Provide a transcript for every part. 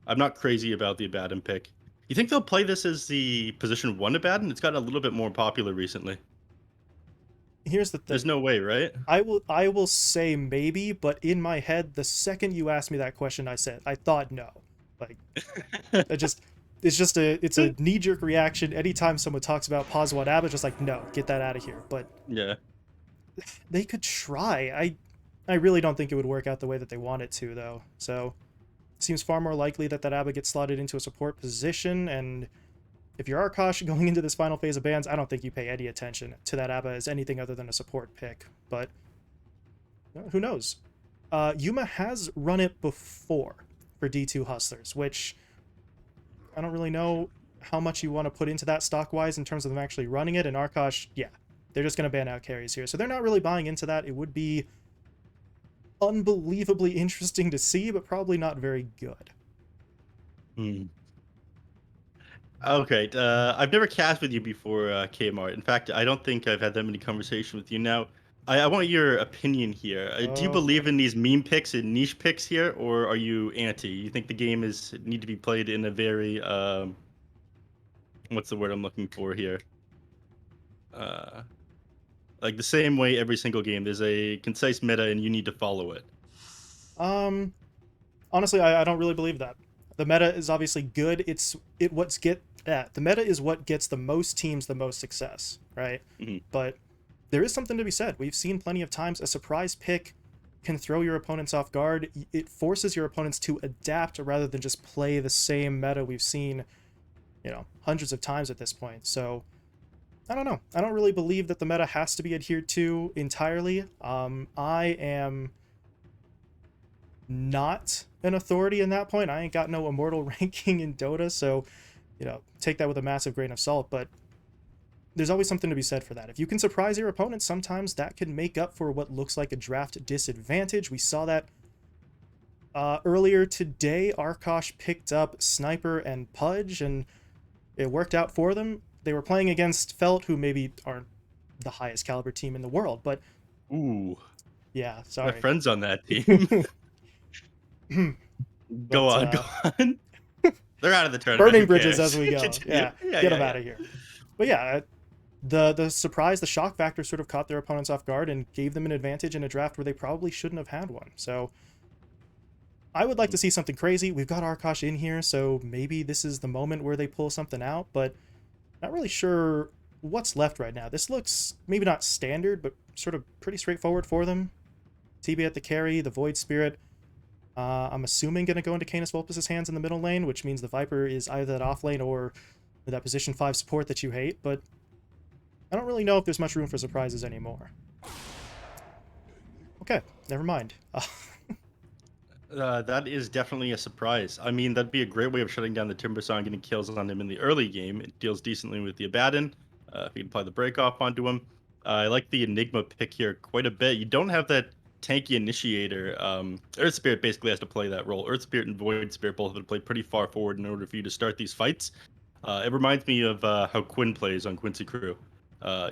I'm not crazy about the Abaddon pick. You think they'll play this as the position 1 Abaddon? It's gotten a little bit more popular recently. Here's the There's thing. no way, right? I will say maybe, but in my head, the second you asked me that question, I thought no. Like I just it's a knee jerk reaction. Anytime someone talks about pause one ab, it's just like no, get that out of here. But Yeah. they could try. I really don't think it would work out the way that they want it to though. So it seems far more likely that Abba gets slotted into a support position. And if you're Arkosh going into this final phase of bans, I don't think you pay any attention to that Abba as anything other than a support pick. But who knows? Yuma has run it before for D2 Hustlers, which I don't really know how much you want to put into that stock wise in terms of them actually running it. And Arkosh, yeah, they're just going to ban out carries here. So they're not really buying into that. It would be unbelievably interesting to see, but probably not very good. Hmm. Okay, I've never cast with you before, Kmart. In fact, I don't think I've had that many conversations with you. Now, I want your opinion here. Do you Oh believe boy. in these meme picks and niche picks here, or are you anti? You think the game is need to be played in a very what's the word I'm looking for here? Uh, like the same way every single game. There's a concise meta, and you need to follow it. Um, Honestly, I don't really believe that. The meta is obviously good. The meta is what gets the most teams the most success, right? Mhm. But there is something to be said. We've seen plenty of times a surprise pick can throw your opponents off guard. It forces your opponents to adapt rather than just play the same meta we've seen, hundreds of times at this point. So I don't know. I don't really believe that the meta has to be adhered to entirely. I am not an authority in that point. I ain't got no immortal ranking in Dota, so take that with a massive grain of salt. But there's always something to be said for that. If you can surprise your opponent, sometimes that can make up for what looks like a draft disadvantage. We saw that earlier today. Arkosh picked up Sniper and Pudge, and it worked out for them. They were playing against Felt, who maybe aren't the highest caliber team in the world, but Ooh, yeah, I have sorry. friends on that team. Go but on, go on. They're out of the tournament. burning Who bridges as cares? we go. Continue. Yeah, Yeah, get yeah, them yeah. out of here. But yeah, the surprise, the shock factor sort of caught their opponents off guard and gave them an advantage in a draft where they probably shouldn't have had one. So I would like to see something crazy. We've got Arkosh in here, so maybe this is the moment where they pull something out, but not really sure what's left right now. This looks maybe not standard, but sort of pretty straightforward for them. TB at the carry, the Void Spirit. I'm assuming going to go into Canis Vulpus's hands in the middle lane, which means the Viper is either that off lane or that position 5 support that you hate, but I don't really know if there's much room for surprises anymore. Okay, never mind. That is definitely a surprise. I mean, that'd be a great way of shutting down the Timbersaw and getting kills on him in the early game. It deals decently with the Abaddon. If you can apply the break off onto him. I like the Enigma pick here quite a bit. You don't have that tanky initiator. Earth Spirit basically has to play that role. Earth Spirit and Void Spirit both have to play pretty far forward in order for you to start these fights. It reminds me of how Quinn plays on Quincy Crew.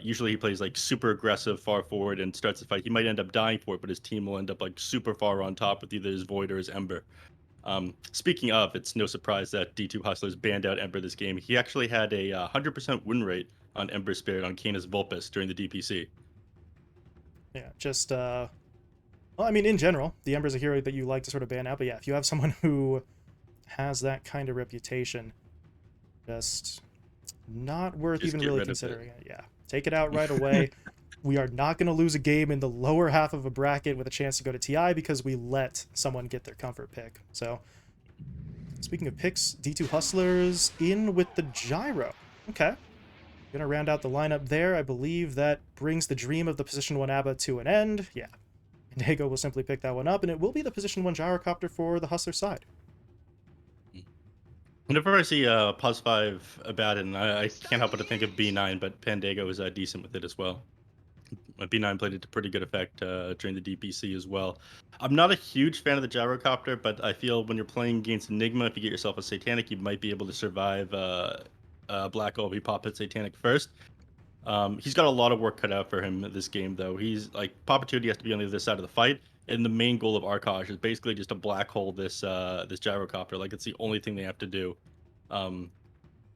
Usually he plays like super aggressive, far forward, and starts the fight. He might end up dying for it, but his team will end up like super far on top with either his Void or his Ember. Speaking of, it's no surprise that D2 Hustlers banned out Ember this game. He actually had a 100% win rate on Ember Spirit on Canis Vulpus during the DPC. Yeah, just well, I mean, in general, the Ember's a hero that you like to sort of ban out, but yeah, if you have someone who has that kind of reputation, just not worth Just even get really rid of it. considering it. Yeah, take it out right away. We are not going to lose a game in the lower half of a bracket with a chance to go to TI because we let someone get their comfort pick. So, speaking of picks, D2 Hustlers in with the Gyro. Okay. Gonna round out the lineup there. I believe that brings the dream of the position 1 ABBA to an end. Yeah. Diego will simply pick that one up, and it will be the position 1 gyrocopter for the Hustler side. Whenever I see Pos 5 Abaddon, I can't help but to think of B9, but Pandago is decent with it as well. B9 played it to pretty good effect during the DPC as well. I'm not a huge fan of the gyrocopter, but I feel when you're playing against Enigma, if you get yourself a Satanic, you might be able to survive Black Hole if you pop it Satanic first. He's got a lot of work cut out for him this game, though. He's like Papa 2 has to be on the other side of the fight. And the main goal of Arkosh is basically just to black hole this gyrocopter. Like it's the only thing they have to do. Um,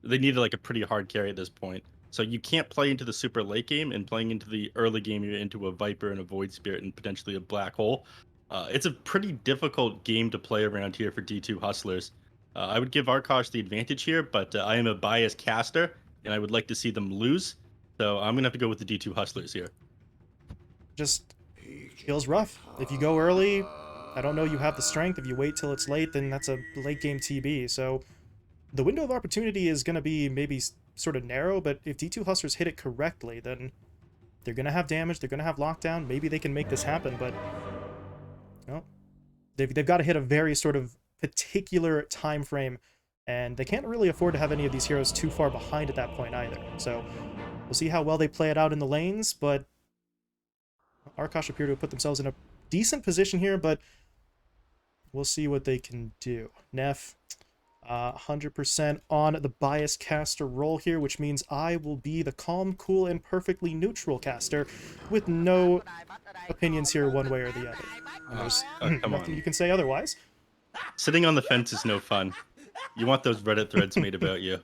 they needed like a pretty hard carry at this point. So you can't play into the super late game, and playing into the early game, you're into a Viper and a Void Spirit and potentially a Black Hole. It's a pretty difficult game to play around here for D2 Hustlers. I would give Arkosh the advantage here, but I am a biased caster, and I would like to see them lose. So I'm going to have to go with the D2 Hustlers here. Just feels rough. If you go early, I don't know you have the strength. If you wait till it's late, then that's a late game TB. So the window of opportunity is going to be maybe sort of narrow, but if D2 Hustlers hit it correctly, then they're going to have damage, they're going to have lockdown. Maybe they can make this happen, but well, they've got to hit a very sort of particular time frame, and they can't really afford to have any of these heroes too far behind at that point either. So we'll see how well they play it out in the lanes, but Arkosh appear to have put themselves in a decent position here, but we'll see what they can do. Neph, 100% on the bias caster role here, which means I will be the calm, cool, and perfectly neutral caster with no opinions here one way or the other. And there's nothing you can say otherwise. Sitting on the fence is no fun. You want those Reddit threads made about you.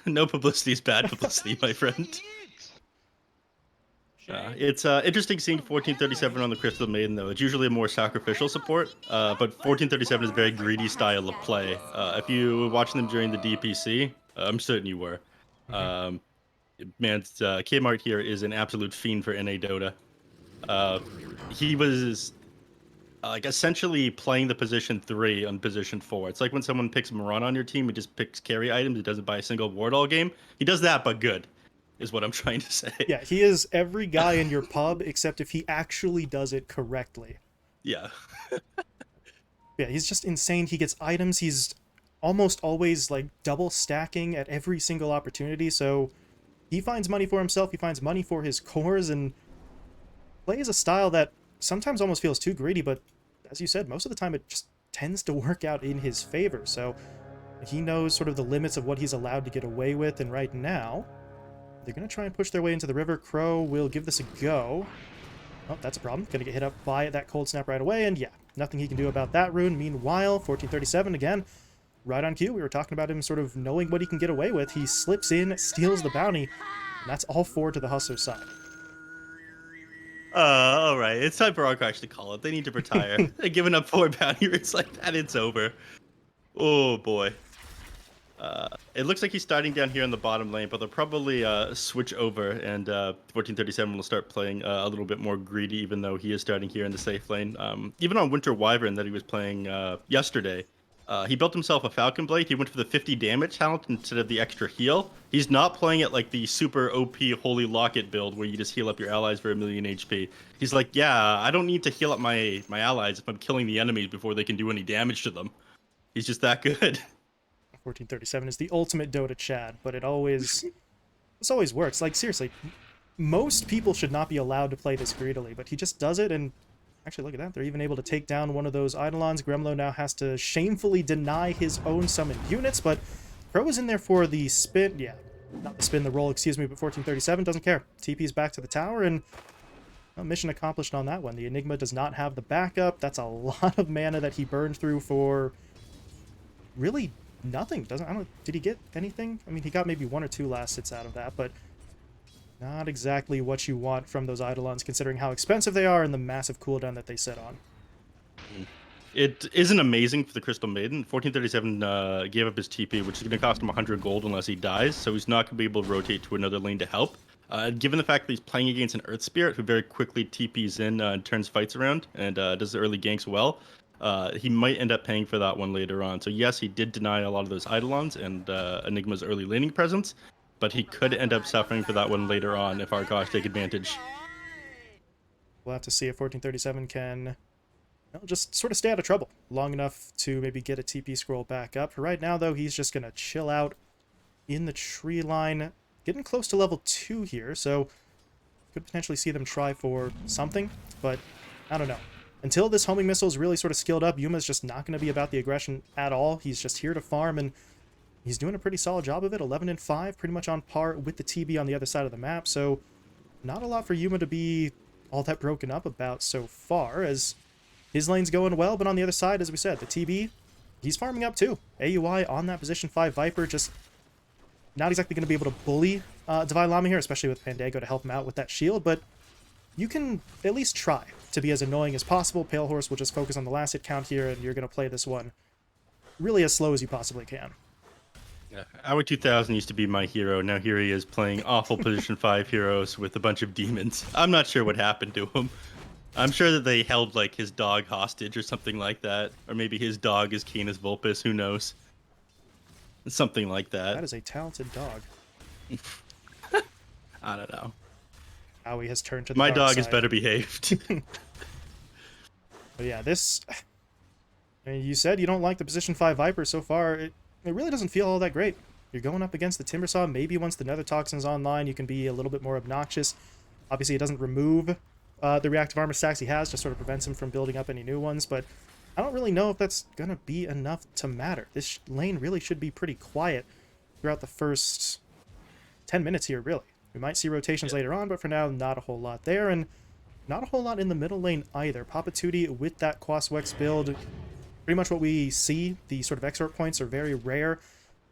No publicity is bad publicity, my friend. It's interesting seeing 1437 on the Crystal Maiden, though. It's usually a more sacrificial support, but 1437 is a very greedy style of play. If you were watching them during the DPC, I'm certain you were. Man, Kmart here is an absolute fiend for NA Dota. He was like essentially playing the position 3 on position 4. It's like when someone picks Moran on your team, he just picks carry items. He doesn't buy a single ward all game. He does that, but good, is what I'm trying to say. Yeah, he is every guy in your pub, except if he actually does it correctly. Yeah. Yeah, he's just insane. He gets items. He's almost always like double stacking at every single opportunity. So he finds money for himself. He finds money for his cores, and plays a style that sometimes almost feels too greedy. But as you said, most of the time it just tends to work out in his favor. So he knows sort of the limits of what he's allowed to get away with. And right now, they're going to try and push their way into the river. Crow will give this a go. Oh, that's a problem. Going to get hit up by that cold snap right away. And yeah, nothing he can do about that rune. Meanwhile, 1437 again, right on cue. We were talking about him sort of knowing what he can get away with. He slips in, steals the bounty, and that's all 4 to the Hustler side. All right. It's time for Arkosh to call it. They need to retire. They're giving up 4 bounty rates like that. It's over. Oh, boy. It looks like he's starting down here in the bottom lane, but they'll probably switch over, and 1437 will start playing a little bit more greedy, even though he is starting here in the safe lane. Even on Winter Wyvern that he was playing yesterday, he built himself a Falcon Blade. He went for the 50 damage talent instead of the extra heal. He's not playing it like the super OP Holy Locket build where you just heal up your allies for 1,000,000 HP. He's like, yeah, I don't need to heal up my allies if I'm killing the enemies before they can do any damage to them. He's just that good. 1437 is the ultimate Dota Chad, but this always works. Like, seriously, most people should not be allowed to play this greedily, but he just does it, and actually, look at that. They're even able to take down one of those Eidolons. Gremlo now has to shamefully deny his own summoned units, but Crow is in there for the spin. Yeah, not the spin, the roll, excuse me, but 1437 doesn't care. TP's back to the tower, and mission accomplished on that one. The Enigma does not have the backup. That's a lot of mana that he burned through for really nothing. Did he get anything? I mean, he got maybe 1 or 2 last hits out of that, but not exactly what you want from those Eidolons, considering how expensive they are and the massive cooldown that they sit on. It isn't amazing for the Crystal Maiden. 1437 gave up his TP, which is going to cost him 100 gold unless he dies, so he's not going to be able to rotate to another lane to help. Given the fact that he's playing against an Earth Spirit who very quickly TPs in and turns fights around and does the early ganks well, he might end up paying for that one later on. So yes, he did deny a lot of those Eidolons and Enigma's early laning presence, but he could end up suffering for that one later on if Arkosh take advantage. We'll have to see if 1437 can just sort of stay out of trouble long enough to maybe get a TP scroll back up. For right now, though, he's just going to chill out in the tree line, getting close to level 2 here, so could potentially see them try for something, but I don't know. Until this homing missile is really sort of skilled up, Yuma's just not going to be about the aggression at all. He's just here to farm, and he's doing a pretty solid job of it. 11-5, pretty much on par with the TB on the other side of the map, so not a lot for Yuma to be all that broken up about so far, as his lane's going well, but on the other side, as we said, the TB, he's farming up too. AUI on that position 5 Viper, just not exactly going to be able to bully Divine Llama here, especially with Pandago to help him out with that shield, but you can at least try to be as annoying as possible. Pale Horse will just focus on the last hit count here, and you're going to play this one really as slow as you possibly can. Yeah, Hour 2000 used to be my hero. Now here he is playing awful position 5 heroes with a bunch of demons. I'm not sure what happened to him. I'm sure that they held like his dog hostage or something like that. Or maybe his dog is Canis Vulpus, who knows. Something like that. That is a talented dog. I don't know. Howie has turned to the My dark dog side. is better behaved. But yeah, this... I mean, you said you don't like the position 5 Viper so far. It really doesn't feel all that great. You're going up against the Timbersaw. Maybe once the Nether Toxin's online, you can be a little bit more obnoxious. Obviously, it doesn't remove the reactive armor stacks he has, just sort of prevents him from building up any new ones, but I don't really know if that's going to be enough to matter. This lane really should be pretty quiet throughout the first 10 minutes here, really. We might see rotations later on, but for now, not a whole lot there, and not a whole lot in the middle lane either. Papa Tootie with that Quaswex build, pretty much what we see. The sort of exort points are very rare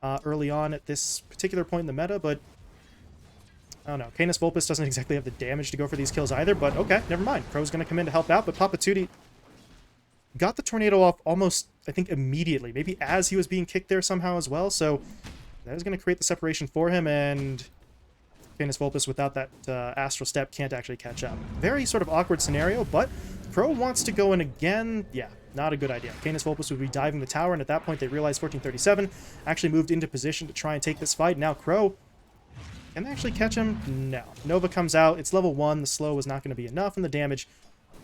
early on at this particular point in the meta, but I don't know. Canis Vulpus doesn't exactly have the damage to go for these kills either, but okay, never mind. Crow's going to come in to help out, but Papa Tootie got the tornado off almost, I think, immediately. Maybe as he was being kicked there somehow as well, so that is going to create the separation for him, and Canis Vulpus without that Astral Step can't actually catch up. Very sort of awkward scenario, but Crow wants to go in again. Yeah, not a good idea. Canis Vulpus would be diving the tower, and at that point they realized 1437 actually moved into position to try and take this fight. Now Crow, can they actually catch him? No. Nova comes out. It's level 1. The slow was not going to be enough, and the damage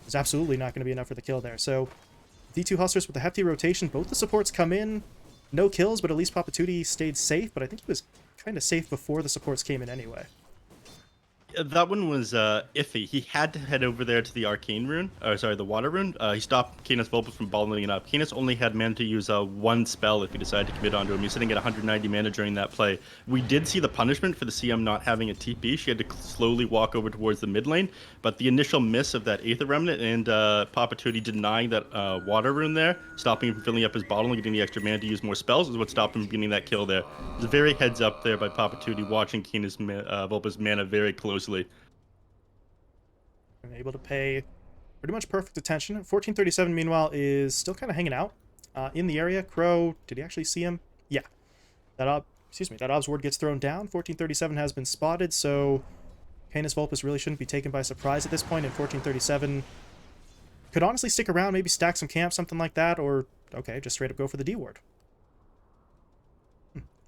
was absolutely not going to be enough for the kill there. So D2 Hustlers with a hefty rotation. Both the supports come in. No kills, but at least Papa Tootie stayed safe, but I think he was kind of safe before the supports came in anyway. That one was iffy. He had to head over there to the Arcane Rune, or sorry, the Water Rune. He stopped Canis Vulpus from balling it up. Canis only had mana to use one spell if he decided to commit onto him. He's sitting at 190 mana during that play. We did see the punishment for the CM not having a TP. She had to slowly walk over towards the mid lane, but the initial miss of that Aether Remnant and Papa Tootie denying that Water Rune there, stopping him from filling up his bottle and getting the extra mana to use more spells, is what stopped him from getting that kill there. It was a very heads up there by Papa Tootie, watching Canis Vulpus mana very closely. I'm able to pay pretty much perfect attention. 1437, meanwhile, is still kind of hanging out in the area. Crow, did he actually see him? Yeah. That Ob's Ward gets thrown down. 1437 has been spotted, so Canis Vulpus really shouldn't be taken by surprise at this point, and 1437 could honestly stick around, maybe stack some camp, something like that, or, okay, just straight up go for the D-Ward.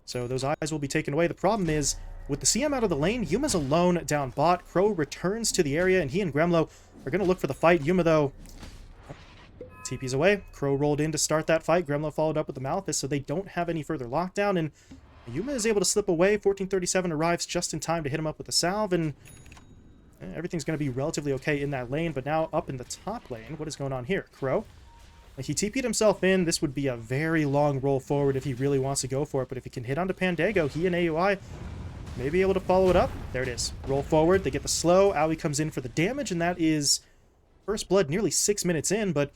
So those eyes will be taken away. The problem is, with the CM out of the lane, Yuma's alone down bot. Crow returns to the area, and he and Gremlo are going to look for the fight. Yuma, though, TP's away. Crow rolled in to start that fight. Gremlo followed up with the Malthus, so they don't have any further lockdown, and Yuma is able to slip away. 1437 arrives just in time to hit him up with a salve, and everything's going to be relatively okay in that lane. But now up in the top lane, what is going on here? Crow, he TP'd himself in. This would be a very long roll forward if he really wants to go for it, but if he can hit onto Pandago, he and AUI may be able to follow it up. There it is. Roll forward. They get the slow. Aoi comes in for the damage, and that is first blood nearly 6 minutes in, but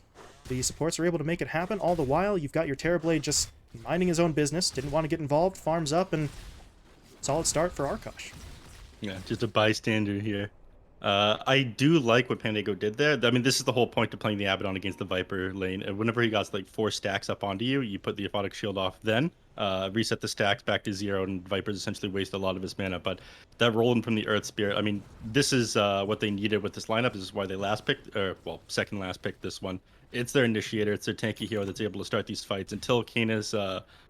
the supports are able to make it happen. All the while, you've got your Terrorblade just minding his own business, didn't want to get involved, farms up, and solid start for Arkosh. Yeah, just a bystander here. I do like what Pandago did there. I mean, this is the whole point of playing the Abaddon against the Viper lane. And whenever he got like 4 stacks up onto you, you put the Aphotic Shield off then, reset the stacks back to 0, and Vipers essentially waste a lot of his mana. But that rolling from the Earth Spirit, I mean, this is what they needed with this lineup. This is why they second last picked this one. It's their initiator, it's their tanky hero that's able to start these fights. Until Canis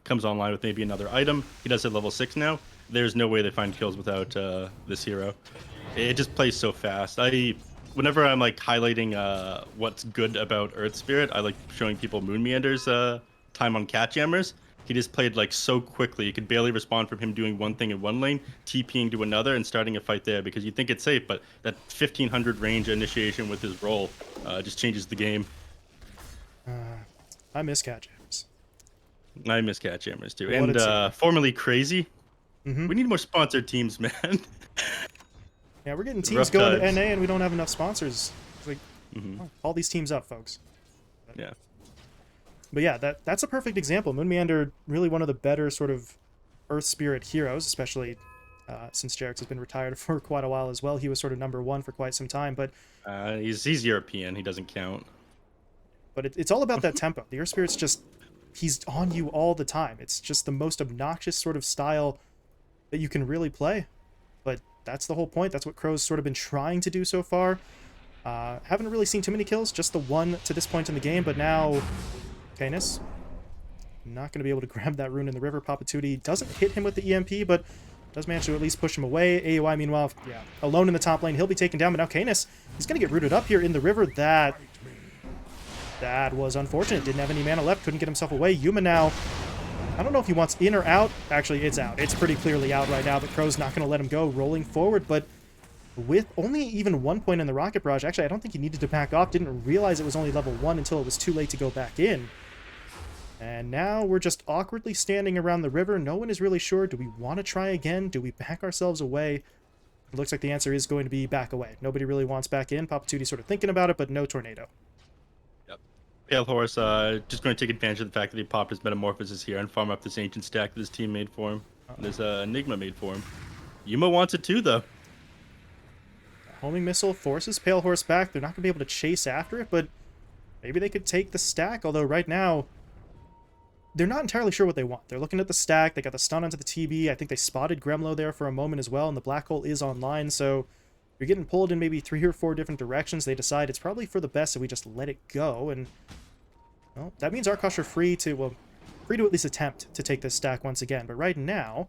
comes online with maybe another item, he does hit level 6 now. There's no way they find kills without this hero. It just plays so fast. Whenever I'm like highlighting what's good about Earth Spirit, I like showing people Moon Meander's time on Cat Jammers. He just played like so quickly. You could barely respond from him doing one thing in one lane, TPing to another, and starting a fight there because you think it's safe, but that 1500 range initiation with his roll just changes the game. I miss Cat Jammers. I miss Cat Jammers too. And formerly Crazy. Mm-hmm. We need more sponsored teams, man. Yeah, we're getting teams going to NA and we don't have enough sponsors. It's like, call these teams up, folks. Yeah. But yeah, that's a perfect example. Moonmeander, really one of the better sort of Earth Spirit heroes, especially since Jerax has been retired for quite a while as well. He was sort of #1 for quite some time, but He's European. He doesn't count. it's all about that tempo. The Earth Spirit's just, he's on you all the time. It's just the most obnoxious sort of style that you can really play. But that's the whole point. That's what Crow's sort of been trying to do so far. Haven't really seen too many kills, just the one to this point in the game, but now Canis not going to be able to grab that rune in the river. Papatuti doesn't hit him with the EMP, but does manage to at least push him away. AOI, meanwhile, yeah, alone in the top lane. He'll be taken down, but now Canis, he's going to get rooted up here in the river. That was unfortunate. Didn't have any mana left, couldn't get himself away. Yuma now, I don't know if he wants in or out. Actually, it's out. It's pretty clearly out right now, but Crow's not going to let him go, rolling forward, but with only even 1 point in the rocket barrage, actually, I don't think he needed to back off. Didn't realize it was only level 1 until it was too late to go back in. And now we're just awkwardly standing around the river. No one is really sure. Do we want to try again? Do we back ourselves away? It looks like the answer is going to be back away. Nobody really wants back in. Papatuti sort of thinking about it, but no tornado. Yep. Pale Horse just going to take advantage of the fact that he popped his Metamorphosis here and farm up this ancient stack that his team made for him. There's Enigma made for him. Yuma wants it too, though. Homing missile forces Pale Horse back. They're not going to be able to chase after it, but maybe they could take the stack, although right now they're not entirely sure what they want. They're looking at the stack. They got the stun onto the TB. I think they spotted Gremlo there for a moment as well, and the black hole is online, so you're getting pulled in maybe 3 or 4 different directions. They decide it's probably for the best if we just let it go, and well, that means Arkosh are free to at least attempt to take this stack once again. But right now,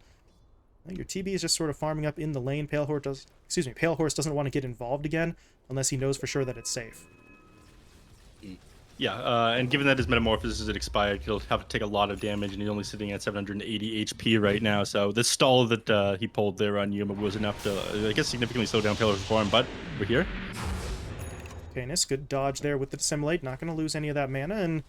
your TB is just sort of farming up in the lane. Pale Horse doesn't want to get involved again unless he knows for sure that it's safe. Yeah, and given that his Metamorphosis is expired, he'll have to take a lot of damage, and he's only sitting at 780 HP right now. So the stall that he pulled there on Yuma was enough to, I guess, significantly slow down Pale Horse's farm. But we're here. Canis, good dodge there with the Dissimulate. Not going to lose any of that mana, and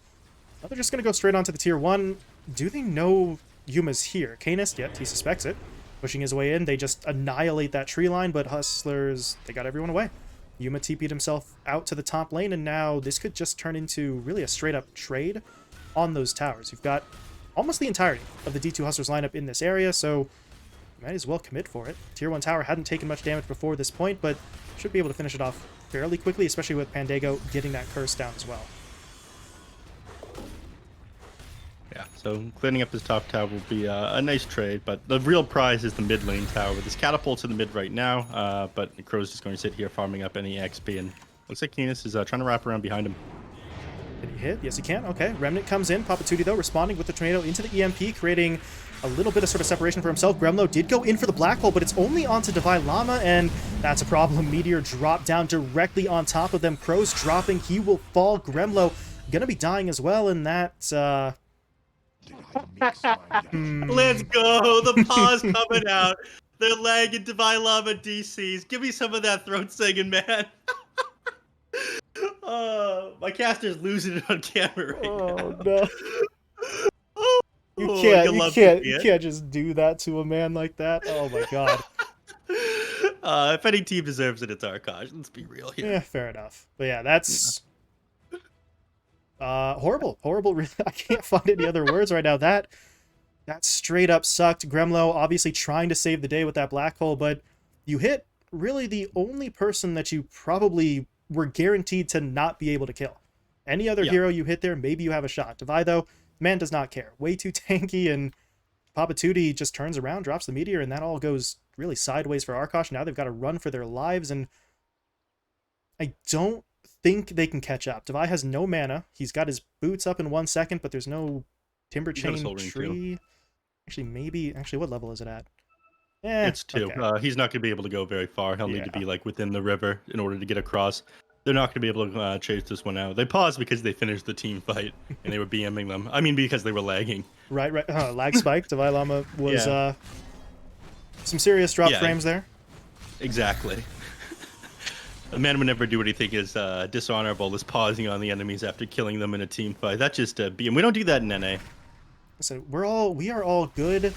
now they're just going to go straight onto the tier 1. Do they know Yuma's here? Canis, yet he suspects it. Pushing his way in, they just annihilate that tree line, but Hustlers, they got everyone away. Yuma TP'd himself out to the top lane, and now this could just turn into really a straight-up trade on those towers. You've got almost the entirety of the D2 Hustlers lineup in this area, so you might as well commit for it. Tier 1 tower hadn't taken much damage before this point, but should be able to finish it off fairly quickly, especially with Pandago getting that curse down as well. Yeah, so cleaning up this top tower will be a nice trade, but the real prize is the mid lane tower. With his catapults in the mid right now, but Crow's just going to sit here farming up any XP, and looks like Canis is trying to wrap around behind him. Can he hit? Yes, he can. Okay, Remnant comes in. Papatuti, though, responding with the tornado into the EMP, creating a little bit of sort of separation for himself. Gremlo did go in for the black hole, but it's only onto Divine Llama, and that's a problem. Meteor dropped down directly on top of them. Crow's dropping. He will fall. Gremlo gonna be dying as well, and that, Let's go! The paw's coming out. They're lagging Divine Llama DCs. Give me some of that throat singing, man. My caster's losing it on camera right now. No. Oh, You can't just do that to a man like that. Oh my god. If any team deserves it, it's Arkosh. Let's be real here. Yeah, fair enough. But yeah, that's horrible. Really, I can't find any other words right now. That straight up sucked. Gremlo obviously trying to save the day with that black hole, but you hit really the only person that you probably were guaranteed to not be able to kill. Any other hero you hit there, maybe you have a shot. Devi, though, man does not care. Way too tanky, and Papatuti just turns around, drops the meteor, and that all goes really sideways for Arkosh. Now they've got to run for their lives, and I don't think they can catch up. Devi has no mana. He's got his boots up in 1 second, but there's no timber chain tree. Actually, what level is it at? It's 2. Okay. He's not going to be able to go very far. He'll need to be like within the river in order to get across. They're not going to be able to chase this one out. They paused because they finished the team fight and they were BMing them. I mean, because they were lagging. Right. Lag spike. Devi Llama was some serious drop frames there. Exactly. A man would never do anything as dishonorable as pausing on the enemies after killing them in a team fight. That's just BM. We don't do that in NA. Listen, we are all good,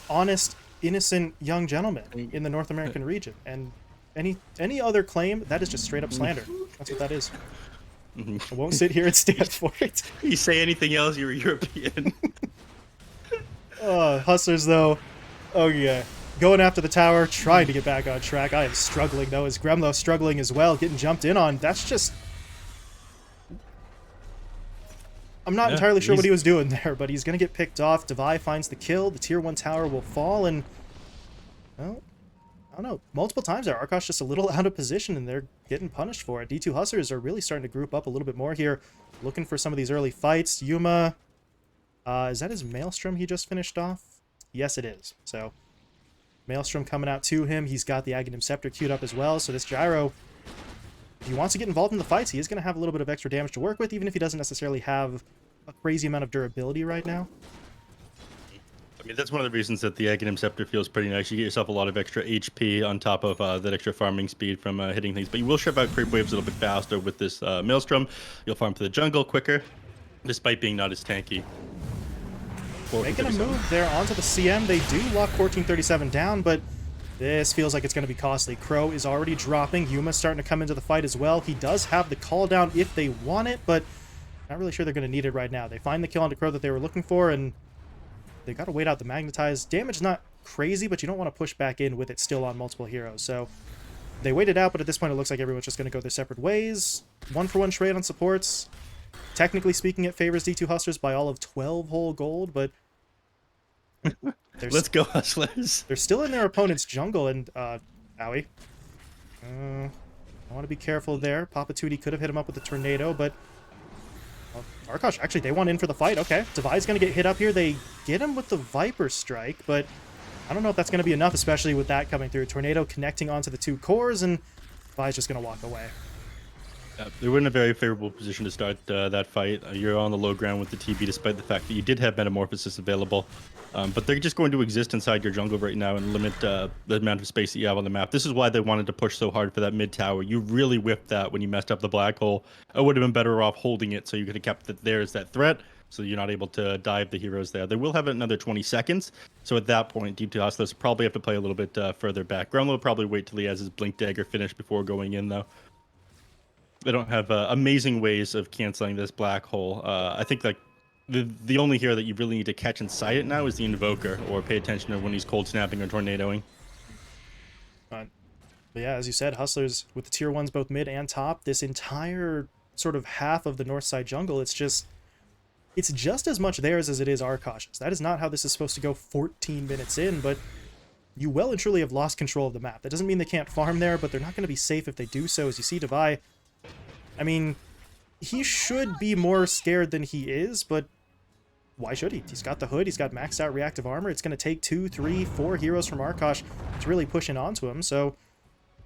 honest, innocent young gentlemen in the North American region, and any other claim, that is just straight up slander. That's what that is. I won't sit here and stand for it. You say anything else, you're European. Hustlers, though. Oh, yeah. Going after the tower, trying to get back on track. I am struggling, though. Is Gremlo struggling as well, getting jumped in on. That's just... I'm not entirely sure what he was doing there, but he's going to get picked off. Devi finds the kill. The tier 1 tower will fall, and... Well, I don't know. Multiple times there, Arkosh just a little out of position, and they're getting punished for it. D2 Hustlers are really starting to group up a little bit more here, looking for some of these early fights. Yuma... is that his Maelstrom he just finished off? Yes, it is. So, Maelstrom coming out to him. He's got the Aghanim Scepter queued up as well. So this Gyro, if he wants to get involved in the fights, he is going to have a little bit of extra damage to work with, even if he doesn't necessarily have a crazy amount of durability right now. I mean, that's one of the reasons that the Aghanim Scepter feels pretty nice. You get yourself a lot of extra HP on top of that extra farming speed from hitting things. But you will shove out creep waves a little bit faster with this Maelstrom. You'll farm to the jungle quicker, despite being not as tanky. Making a move there onto the CM. They do lock 1437 down, but this feels like it's going to be costly. Crow is already dropping. Yuma's starting to come into the fight as well. He does have the call down if they want it, but not really sure they're going to need it right now. They find the kill onto Crow that they were looking for, and they got to wait out the magnetize. Damage is not crazy, but you don't want to push back in with it still on multiple heroes. So they waited out, but at this point it looks like everyone's just going to go their separate ways. 1-for-1 trade on supports. Technically speaking, it favors D2 Hustlers by all of 12 whole gold, but let's go, Hustlers. They're still in their opponent's jungle, and owie. I want to be careful there. Papa Tootie could have hit him up with the tornado, but Arkosh, actually, they want in for the fight. Okay, Devi's going to get hit up here. They get him with the Viper Strike, but I don't know if that's going to be enough, especially with that coming through. Tornado connecting onto the 2 cores, and Devi's just going to walk away. They were in a very favorable position to start that fight. You're on the low ground with the TB, despite the fact that you did have Metamorphosis available. But they're just going to exist inside your jungle right now and limit the amount of space that you have on the map. This is why they wanted to push so hard for that mid tower. You really whiffed that when you messed up the black hole. I would have been better off holding it so you could have kept it there as that threat, so you're not able to dive the heroes there. They will have another 20 seconds, so at that point, Deep to Hustlers probably have to play a little bit further back. Gremlo will probably wait till he has his Blink Dagger finished before going in, though. They don't have amazing ways of canceling this black hole. I think like the only hero that you really need to catch inside it now is the Invoker, or pay attention to when he's cold snapping or tornadoing. But yeah, as you said, Hustlers with the tier 1s both mid and top, this entire sort of half of the north side jungle, it's just as much theirs as it is Arkosh's. That is not how this is supposed to go 14 minutes in, but you well and truly have lost control of the map. That doesn't mean they can't farm there, but they're not going to be safe if they do so. As you see, Devi, I mean, he should be more scared than he is, but why should he? He's got the hood, he's got maxed out reactive armor. It's going to take 2, 3, 4 heroes from Arkosh to really push in onto him, so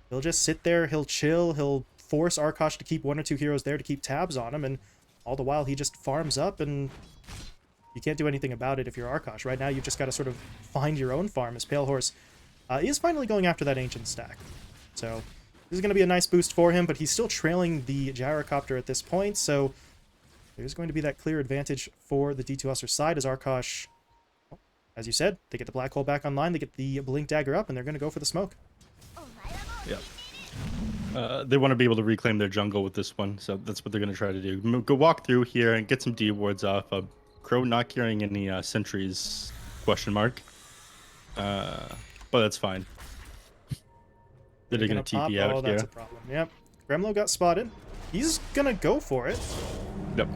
he'll just sit there, he'll chill, he'll force Arkosh to keep 1 or 2 heroes there to keep tabs on him, and all the while he just farms up, and you can't do anything about it if you're Arkosh. Right now, you've just got to sort of find your own farm, as Pale Horse is finally going after that Ancient stack. So this is going to be a nice boost for him, but he's still trailing the Gyrocopter at this point, so there's going to be that clear advantage for the D2 Hustler side as Arkosh, as you said, they get the black hole back online, they get the Blink Dagger up, and they're going to go for the smoke. Yeah. They want to be able to reclaim their jungle with this one, so that's what they're going to try to do. Go walk through here and get some D wards off. Crow not carrying any sentries, question mark. But that's fine. They're going to TP out here. That's a problem. Yep. Gremlo got spotted. He's going to go for it. Yep.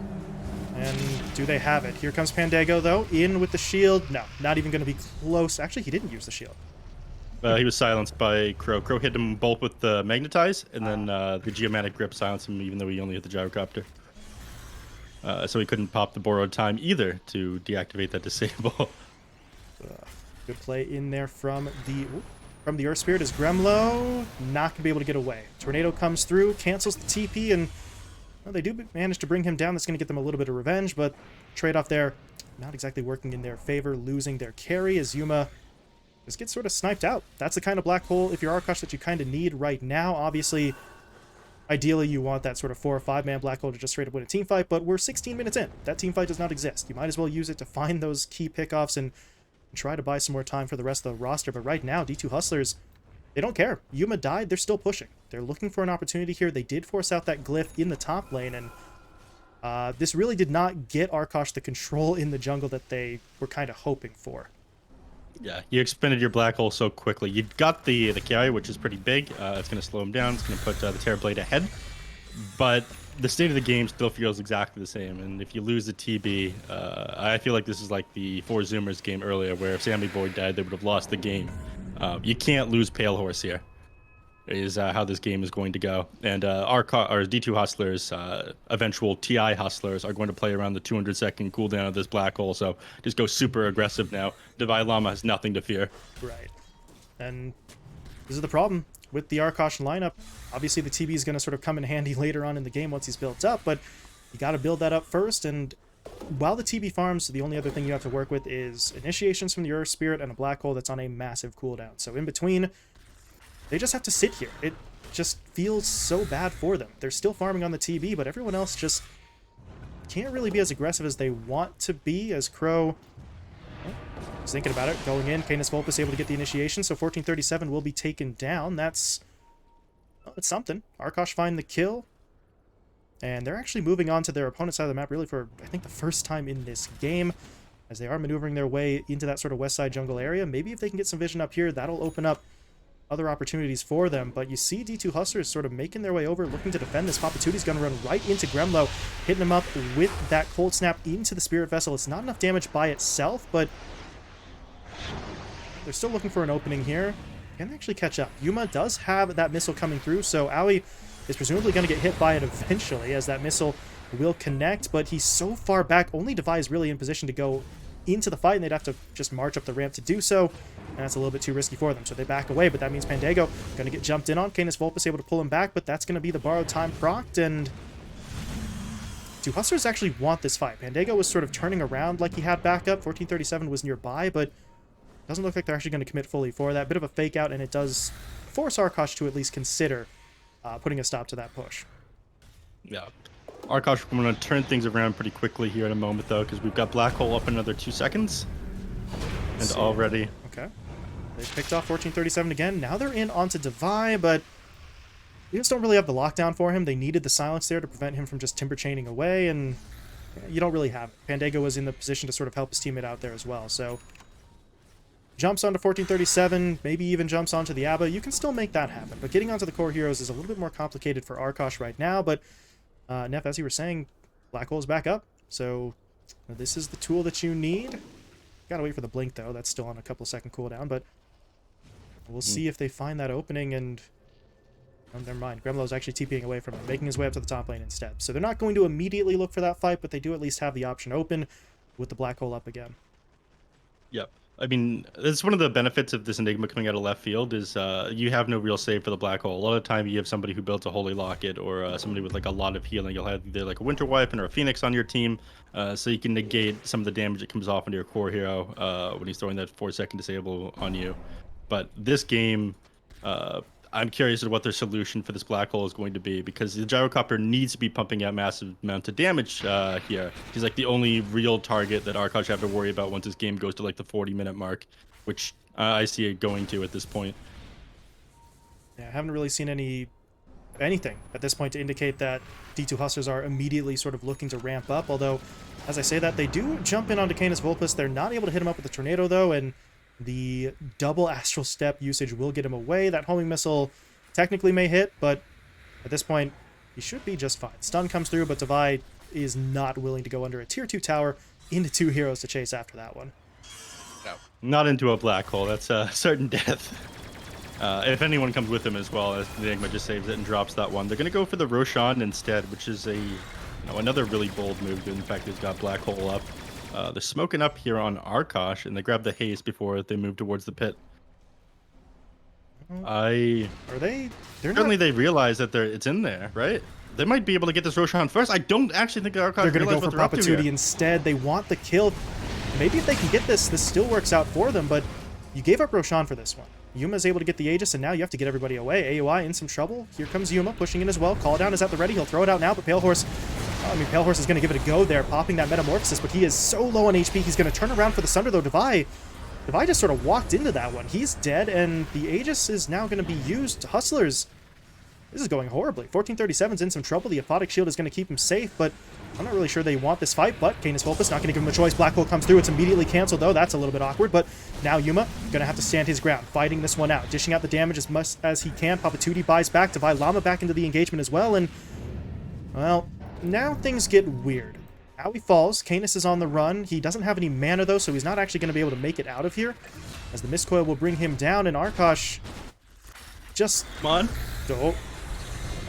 And do they have it? Here comes Pandago, though. In with the shield. No, not even going to be close. Actually, he didn't use the shield. He was silenced by Crow. Crow hit him both with the Magnetize, and then the Geomatic Grip silenced him, even though he only hit the Gyrocopter. So he couldn't pop the Borrowed Time either to deactivate that disable. Good play in there from the Earth Spirit as Gremlo not going to be able to get away. Tornado comes through, cancels the TP, and well, they do manage to bring him down. That's going to get them a little bit of revenge, but trade-off there not exactly working in their favor, losing their carry as Yuma just gets sort of sniped out. That's the kind of black hole, if you're Arkosh, that you kind of need right now. Obviously, ideally, you want that sort of 4- or 5-man black hole to just straight up win a team fight, but we're 16 minutes in. That team fight does not exist. You might as well use it to find those key pickoffs and try to buy some more time for the rest of the roster. But right now, D2 Hustlers, they don't care. Yuma died, they're still pushing. They're looking for an opportunity here. They did force out that glyph in the top lane, and this really did not get Arkosh the control in the jungle that they were kind of hoping for. Yeah, you expended your black hole so quickly. You got the carry, which is pretty big. It's going to slow him down. It's going to put the Terrorblade ahead. But the state of the game still feels exactly the same. And if you lose the TB, I feel like this is like the 4 Zoomers game earlier, where if Sammy Boy died, they would have lost the game. You can't lose Pale Horse here, is how this game is going to go. And our D2 Hustlers, eventual TI Hustlers, are going to play around the 200-second cooldown of this black hole. So just go super aggressive now. Divide Llama has nothing to fear. Right. And this is the problem with the Arkosh lineup. Obviously, the TB is going to sort of come in handy later on in the game once he's built up, but you got to build that up first. And while the TB farms, the only other thing you have to work with is initiations from the Earth Spirit and a black hole that's on a massive cooldown. So in between, they just have to sit here. It just feels so bad for them. They're still farming on the TB, but everyone else just can't really be as aggressive as they want to be, as Crow is thinking about it. Going in, Canis Vulpus able to get the initiation, so 1437 will be taken down. That's something. Arkosh find the kill, and they're actually moving on to their opponent's side of the map really for, I think, the first time in this game, as they are maneuvering their way into that sort of west side jungle area. Maybe if they can get some vision up here, that'll open up other opportunities for them. But you see D2 Hustlers sort of making their way over, looking to defend this. Papatuti's going to run right into Gremlo, hitting him up with that Cold Snap into the Spirit Vessel. It's not enough damage by itself, but they're still looking for an opening here. Can they actually catch up? Yuma does have that missile coming through, so Aoi is presumably going to get hit by it eventually, as that missile will connect, but he's so far back. Only Devi is really in position to go into the fight, and they'd have to just march up the ramp to do so, and that's a little bit too risky for them, so they back away. But that means Pandego going to get jumped in on. Canis Vulpus able to pull him back, but that's going to be the borrowed time procced, and do Hustlers actually want this fight? Pandego was sort of turning around like he had backup. 1437 was nearby, but doesn't look like they're actually going to commit fully for that. Bit of a fake out, and it does force Arkosh to at least consider putting a stop to that push. Yeah. Arkosh, we're going to turn things around pretty quickly here in a moment, though, because we've got Black Hole up in another 2 seconds. And already... Okay. They picked off 1437 again. Now they're in onto Devi, but we just don't really have the lockdown for him. They needed the silence there to prevent him from just timber chaining away, and you don't really have it. Pandego was in the position to sort of help his teammate out there as well, so... Jumps onto 1437, maybe even jumps onto the Abba. You can still make that happen, but getting onto the core heroes is a little bit more complicated for Arkosh right now. But Neph, as you were saying, Black Hole's back up, so this is the tool that you need. Gotta wait for the blink, though. That's still on a couple second cooldown, but we'll see if they find that opening, and oh, never mind. Gremlo's actually TPing away from him, making his way up to the top lane instead. So they're not going to immediately look for that fight, but they do at least have the option open with the Black Hole up again. Yep. I mean, that's one of the benefits of this Enigma coming out of left field is you have no real save for the Black Hole. A lot of time you have somebody who built a Holy Locket or somebody with like a lot of healing. You'll have either like a Winter Weapon or a Phoenix on your team, so you can negate some of the damage that comes off into your core hero when he's throwing that 4-second disable on you. But this game, I'm curious as to what their solution for this Black Hole is going to be, because the Gyrocopter needs to be pumping out massive amounts of damage here. He's like the only real target that Arkosh have to worry about once this game goes to like the 40-minute mark, which I see it going to at this point. Yeah, I haven't really seen anything at this point to indicate that D2 Hustlers are immediately sort of looking to ramp up, although, as I say that, they do jump in onto Canis Vulpus. They're not able to hit him up with the Tornado, though, and the double Astral Step usage will get him away. That homing missile technically may hit, but at this point, he should be just fine. Stun comes through, but Devi is not willing to go under a tier 2 tower into 2 heroes to chase after that one. No. Not into a Black Hole. That's a certain death. If anyone comes with him as well, the Enigma just saves it and drops that one. They're going to go for the Roshan instead, which is another really bold move. In fact, he's got Black Hole up. They're smoking up here on Arkosh, and they grab the haste before they move towards the pit. Are they? Certainly they realize that it's in there, right? They might be able to get this Roshan first. I don't actually think Arkosh. They're going to go for Papatudi instead. They want the kill. Maybe if they can get this still works out for them, but you gave up Roshan for this one. Yuma's able to get the Aegis, and now you have to get everybody away. AOI in some trouble. Here comes Yuma, pushing in as well. Call down is at the ready. He'll throw it out now, but Pale Horse is going to give it a go there, popping that Metamorphosis, but he is so low on HP. He's going to turn around for the Sunder, though. Devi just sort of walked into that one. He's dead, and the Aegis is now going to be used. Hustlers This is going horribly. 1437's in some trouble. The Aphotic Shield is going to keep him safe, but I'm not really sure they want this fight, but Canis Vulpus not going to give him a choice. Black Hole comes through. It's immediately canceled, though. That's a little bit awkward, but now Yuma going to have to stand his ground, fighting this one out, dishing out the damage as much as he can. Papatuti buys back. Divide Llama back into the engagement as well, and, well, now things get weird. Aoi falls. Canis is on the run. He doesn't have any mana, though, so he's not actually going to be able to make it out of here, as the Mistcoil will bring him down, and Arkosh just... Come on. Oh.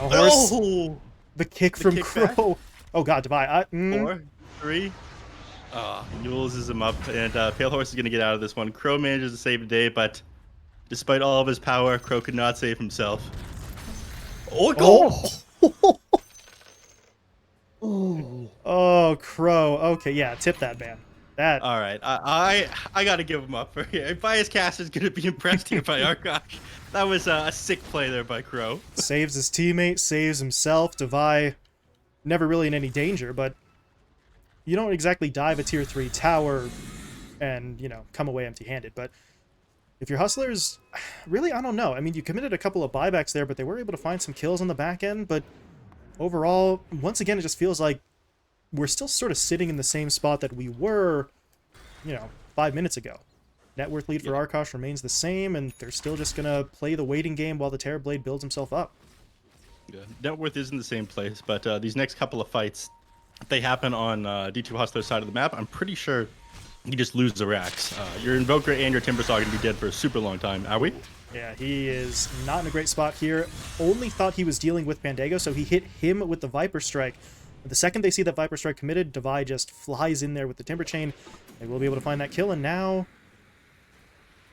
A horse. Oh! The kick from Crow. Oh god, Divide. 4, 3. Yules him up, and Pale Horse is going to get out of this one. Crow manages to save the day, but despite all of his power, Crow could not save himself. Oh, goal! Oh, Crow. Okay, yeah, tip that man. That. All right, I got to give him up for here. Bias Cast is going to be impressed here by Arkosh. That was a sick play there by Crow. Saves his teammate, saves himself. Divide, never really in any danger, but you don't exactly dive a tier 3 tower and, you know, come away empty-handed. But if you're Hustlers, really, I don't know. I mean, you committed a couple of buybacks there, but they were able to find some kills on the back end. But overall, once again, it just feels like we're still sort of sitting in the same spot that we were, you know, 5 minutes ago. Net worth lead for Arkosh remains the same, and they're still just going to play the waiting game while the Terrorblade builds himself up. Yeah. Net worth is in the same place, but these next couple of fights, if they happen on D2 Hustler's side of the map, I'm pretty sure you just lose the racks. Your Invoker and your Timbersaw are going to be dead for a super long time. Are we? Yeah, he is not in a great spot here. Only thought he was dealing with Bandego, so he hit him with the Viper Strike. But the second they see that Viper Strike committed, Divide just flies in there with the Timber Chain. They will be able to find that kill, and now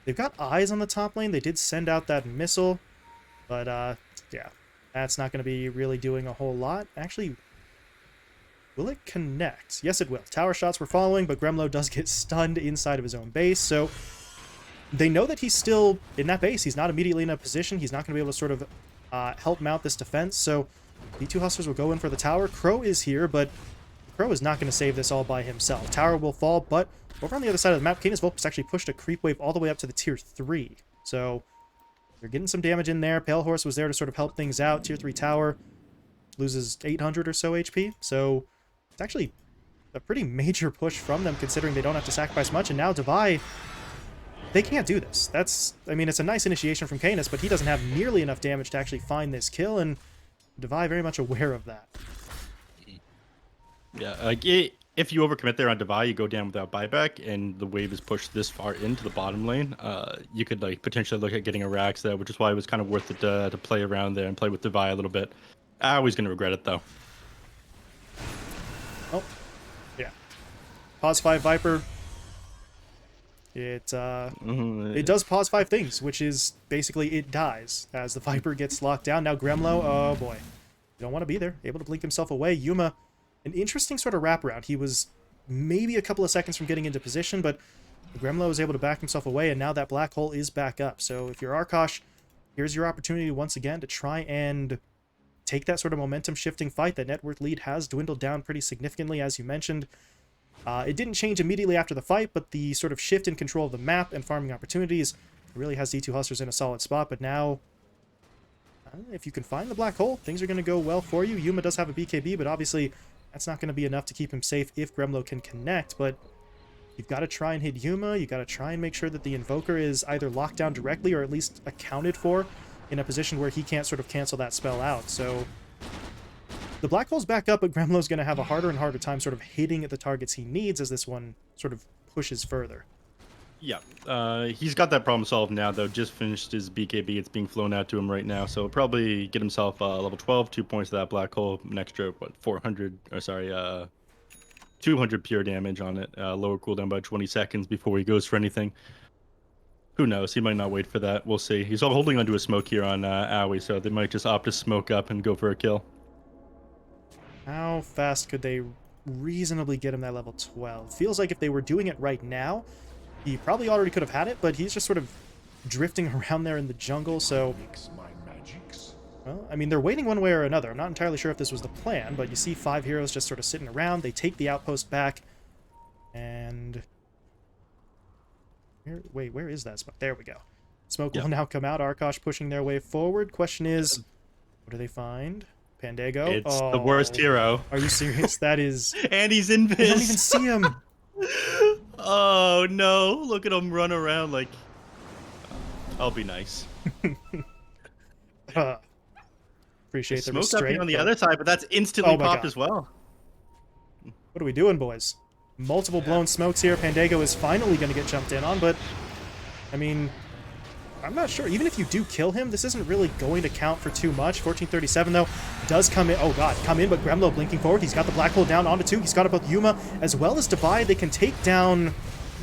they've got eyes on the top lane. They did send out that missile, but yeah, that's not going to be really doing a whole lot. Actually, will it connect? Yes, it will. Tower shots were following, but Gremlo does get stunned inside of his own base, so they know that he's still in that base. He's not immediately in a position. He's not going to be able to sort of help mount this defense, so D2 Hustlers will go in for the tower. Crow is here, but Crow is not going to save this all by himself. Tower will fall, but over on the other side of the map, Canis Vulpus actually pushed a creep wave all the way up to the tier 3. So they're getting some damage in there. Pale Horse was there to sort of help things out. Tier 3 tower loses 800 or so HP. So it's actually a pretty major push from them, considering they don't have to sacrifice much. And now Divide, they can't do this. That's, I mean, it's a nice initiation from Canis, but he doesn't have nearly enough damage to actually find this kill, and Divide very much aware of that. Yeah, like if you overcommit there on Divide, you go down without buyback, and the wave is pushed this far into the bottom lane. You could like potentially look at getting a Rax there, which is why it was kind of worth it to play around there and play with Divide a little bit. I'm always going to regret it though. Oh, yeah. Pause 5 Viper. It it does pause 5 things, which is basically it dies as the Viper gets locked down. Now Gremlo, oh boy, you don't want to be there. Able to blink himself away. Yuma, an interesting sort of wraparound. He was maybe a couple of seconds from getting into position, but Gremlo was able to back himself away, and now that black hole is back up. So if you're Arkosh, here's your opportunity once again to try and take that sort of momentum-shifting fight. That net worth lead has dwindled down pretty significantly, as you mentioned. It didn't change immediately after the fight, but the sort of shift in control of the map and farming opportunities really has D2 Hustlers in a solid spot. But now, if you can find the black hole, things are going to go well for you. Yuma does have a BKB, but obviously that's not going to be enough to keep him safe if Gremlo can connect. But you've got to try and hit Yuma. You've got to try and make sure that the Invoker is either locked down directly or at least accounted for in a position where he can't sort of cancel that spell out. So the black hole's back up, but Gremlo's going to have a harder and harder time sort of hitting at the targets he needs as this one sort of pushes further. Yeah, he's got that problem solved now, though. Just finished his BKB. It's being flown out to him right now, so probably get himself level 12, 2 points to that black hole, an extra, what, 200 pure damage on it, lower cooldown by 20 seconds before he goes for anything. Who knows? He might not wait for that. We'll see. He's all holding onto a smoke here on Aoi, so they might just opt to smoke up and go for a kill. How fast could they reasonably get him that level 12? Feels like if they were doing it right now, he probably already could have had it, but he's just sort of drifting around there in the jungle, so well, I mean, they're waiting one way or another. I'm not entirely sure if this was the plan, but you see 5 heroes just sort of sitting around. They take the outpost back, and where is that smoke? There we go. Smoke will now come out. Arkosh pushing their way forward. Question is, What do they find? Pandago? It's the worst hero. Are you serious? That is... And he's I don't even invis. see him! Oh no! Look at him run around like. I'll be nice. Appreciate the Smoke up here restraint. on the other side, but that's instantly Oh my popped God. as well. What are we doing, boys? Multiple blown smokes here. Pandago is finally going to get jumped in on, but... I mean... I'm not sure. Even if you do kill him, this isn't really going to count for too much. 1437, though, does come in. Oh, God. Come in, but Gremlo blinking forward. He's got the black hole down onto 2. He's got both Yuma as well as Dubai. They can take down...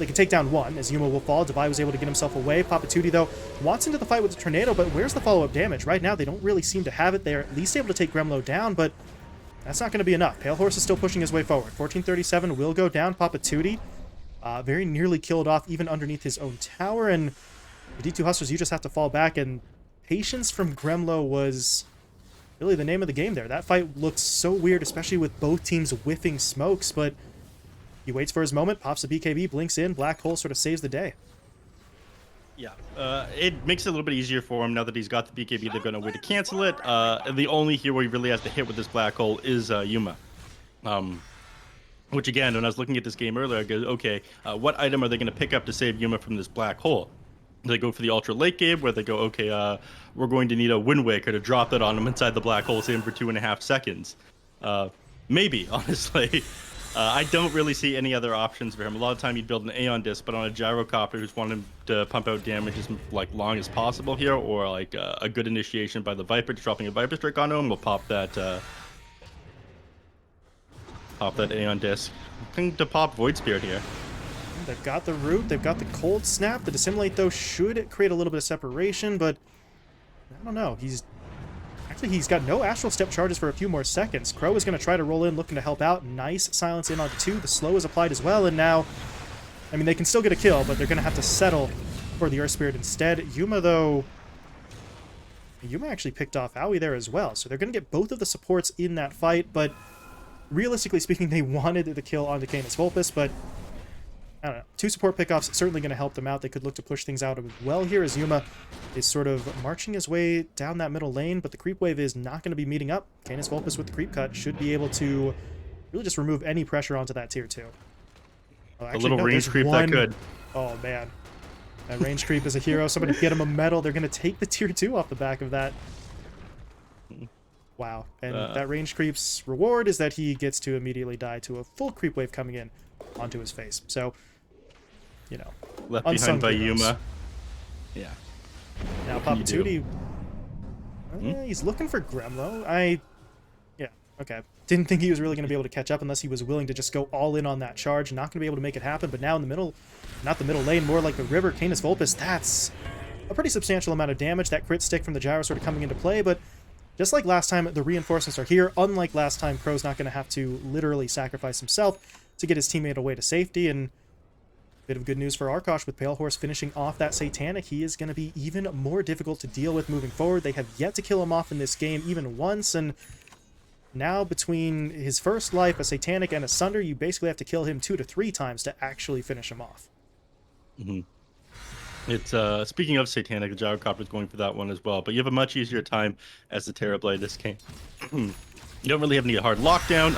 They can take down 1, as Yuma will fall. Dubai was able to get himself away. Papatuti, though, wants into the fight with the Tornado, but where's the follow-up damage? Right now, they don't really seem to have it. They're at least able to take Gremlo down, but that's not going to be enough. Pale Horse is still pushing his way forward. 1437 will go down. Papatuti very nearly killed off even underneath his own tower, and the D2 Hustlers, you just have to fall back, and patience from Gremlo was really the name of the game there. That fight looked so weird, especially with both teams whiffing smokes, but he waits for his moment, pops the BKB, blinks in, Black Hole sort of saves the day. Yeah, it makes it a little bit easier for him now that he's got the BKB. They've got no way to cancel it. The only hero he really has to hit with this Black Hole is Yuma. Which again, when I was looking at this game earlier, I go, okay, what item are they going to pick up to save Yuma from this Black Hole? They go for the ultra late game where they go, okay, we're going to need a Wind Waker to drop that on him inside the Black Hole, save him for 2.5 seconds. Maybe, honestly. I don't really see any other options for him. A lot of time he'd build an Aeon Disc, but on a Gyrocopter who's wanting to pump out damage as like long as possible here, or like a good initiation by the Viper, just dropping a Viper Strike on him, will pop that Aeon Disc. Looking to pop Void Spirit here. They've got the root, they've got the cold snap. The dissimulate, though, should create a little bit of separation, but I don't know. He's got no astral step charges for a few more seconds. Crow is going to try to roll in, looking to help out. Nice silence in onto 2. The slow is applied as well, and now, I mean, they can still get a kill, but they're going to have to settle for the Earth Spirit instead. Yuma, though, Yuma actually picked off Aoi there as well, so they're going to get both of the supports in that fight, but realistically speaking, they wanted the kill onto Canis Vulpus, but I don't know. 2 support pickoffs certainly going to help them out. They could look to push things out as well here as Yuma is sort of marching his way down that middle lane, but the creep wave is not going to be meeting up. Canis Vulpus with the creep cut should be able to really just remove any pressure onto that tier 2. Oh, actually, a little range creep that could. Oh, man. That range creep is a hero. Somebody get him a medal. They're going to take the tier 2 off the back of that. Wow. And that range creep's reward is that he gets to immediately die to a full creep wave coming in onto his face. So, you know, left behind by heroes. Yuma. Yeah. Now Papatuti, he's looking for Gremlo. Yeah, okay. Didn't think he was really going to be able to catch up unless he was willing to just go all in on that charge. Not going to be able to make it happen, but now in the middle, not the middle lane, more like the river, Canis Vulpus, that's a pretty substantial amount of damage. That crit stick from the gyro sort of coming into play, but just like last time, the reinforcements are here. Unlike last time, Crow's not going to have to literally sacrifice himself to get his teammate away to safety, and bit of good news for Arkosh with Pale Horse finishing off that Satanic. He is going to be even more difficult to deal with moving forward. They have yet to kill him off in this game even once, and now between his first life, a Satanic, and a Sunder, you basically have to kill him 2 to 3 times to actually finish him off. It's speaking of Satanic, the Gyrocopter is going for that one as well, but you have a much easier time as the Terrorblade this game. You don't really have any hard lockdown.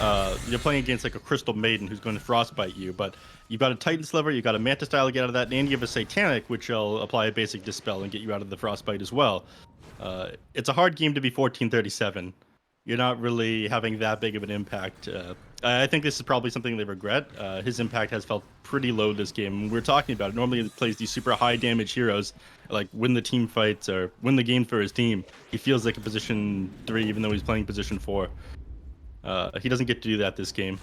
You're playing against like a Crystal Maiden who's going to frostbite you, but you've got a Titan Sliver, you've got a Manta Style to get out of that, and you have a Satanic, which will apply a basic Dispel and get you out of the frostbite as well. It's a hard game to be 1437. You're not really having that big of an impact. I think this is probably something they regret. His impact has felt pretty low this game. When we're talking about it, normally he plays these super high damage heroes, like win the team fights or win the game for his team. He feels like a position 3 even though he's playing position 4. He doesn't get to do that this game,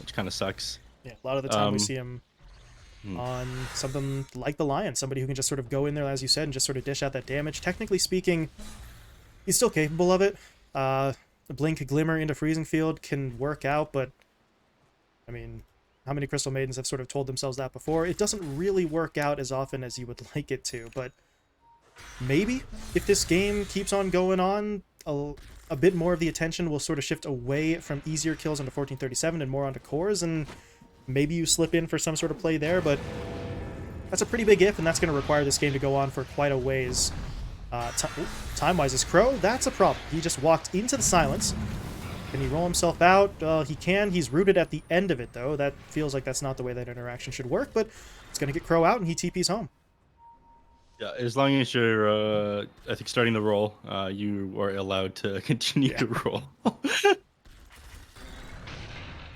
which kind of sucks. Yeah, a lot of the time we see him on something like the Lion, somebody who can just sort of go in there, as you said, and just sort of dish out that damage. Technically speaking, he's still capable of it. The Blink Glimmer into Freezing Field can work out, but I mean, how many Crystal Maidens have sort of told themselves that before? It doesn't really work out as often as you would like it to, but maybe if this game keeps on going on, a bit more of the attention will sort of shift away from easier kills onto 1437 and more onto cores, and maybe you slip in for some sort of play there, but that's a pretty big if, and that's going to require this game to go on for quite a ways Time-wise is Crow. That's a problem. He just walked into the silence. Can he roll himself out? He can. He's rooted at the end of it, though. That feels like that's not the way that interaction should work, but it's going to get Crow out, and he TP's home. Yeah, as long as you're, I think, starting the roll, you are allowed to continue to roll.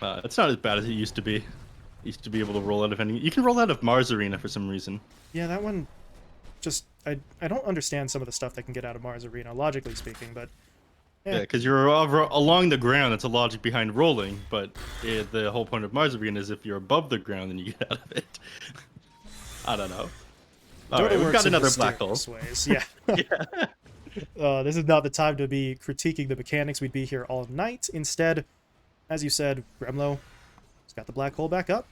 It's not as bad as it used to be. Used to be able to roll out of any. You can roll out of Mars Arena for some reason. Yeah, that one just I don't understand some of the stuff that can get out of Mars Arena, logically speaking, but Yeah, because you're along the ground. That's a logic behind rolling, but the whole point of Mars Arena is if you're above the ground, then you get out of it. I don't know. All right, we've got another black hole. Ways. Yeah. This is not the time to be critiquing the mechanics. We'd be here all night. Instead, as you said, Gremlo has got the black hole back up.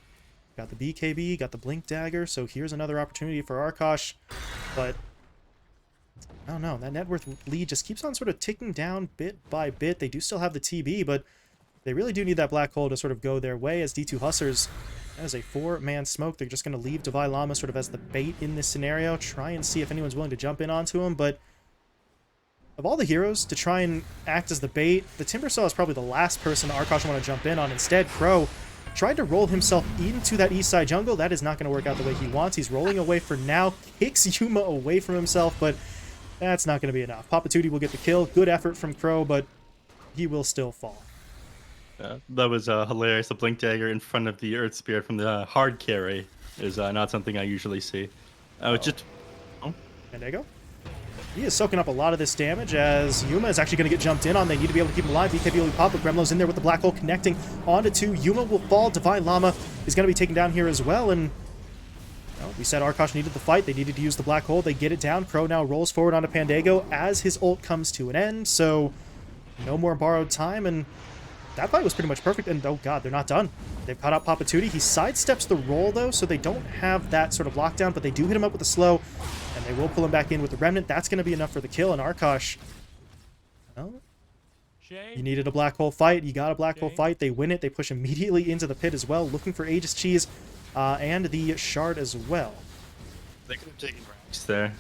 Got the BKB, got the Blink Dagger, so here's another opportunity for Arkosh. But, I don't know, that net worth lead just keeps on sort of ticking down bit by bit. They do still have the TB, but they really do need that black hole to sort of go their way as D2 Hussers. That is a 4-man smoke. They're just going to leave Divine Llama sort of as the bait in this scenario. Try and see if anyone's willing to jump in onto him, but of all the heroes to try and act as the bait, the Timbersaw is probably the last person Arkosh want to jump in on. Instead, Crow tried to roll himself into that east side jungle. That is not going to work out the way he wants. He's rolling away for now, kicks Yuma away from himself, but that's not going to be enough. Papatootie will get the kill. Good effort from Crow, but he will still fall. That was hilarious. The Blink Dagger in front of the Earth Spirit from the hard carry is not something I usually see. Just... Oh. Mandego? He is soaking up a lot of this damage as Yuma is actually going to get jumped in on. They need to be able to keep him alive. BKB will pop, but Gremlo's in there with the black hole connecting onto 2. Yuma will fall. Divine Llama is going to be taken down here as well. And we said Arkosh needed the fight. They needed to use the black hole. They get it down. Crow now rolls forward onto Pandego as his ult comes to an end. So no more borrowed time. And that fight was pretty much perfect. And oh god, they're not done. They've caught out Papatootie. He sidesteps the roll though, so they don't have that sort of lockdown, but they do hit him up with a slow. And they will pull him back in with the Remnant. That's going to be enough for the kill. And Arkosh, well, you needed a black hole fight. You got a black hole fight. They win it. They push immediately into the pit as well, looking for Aegis Cheese and the Shard as well. They could have taken ranks there.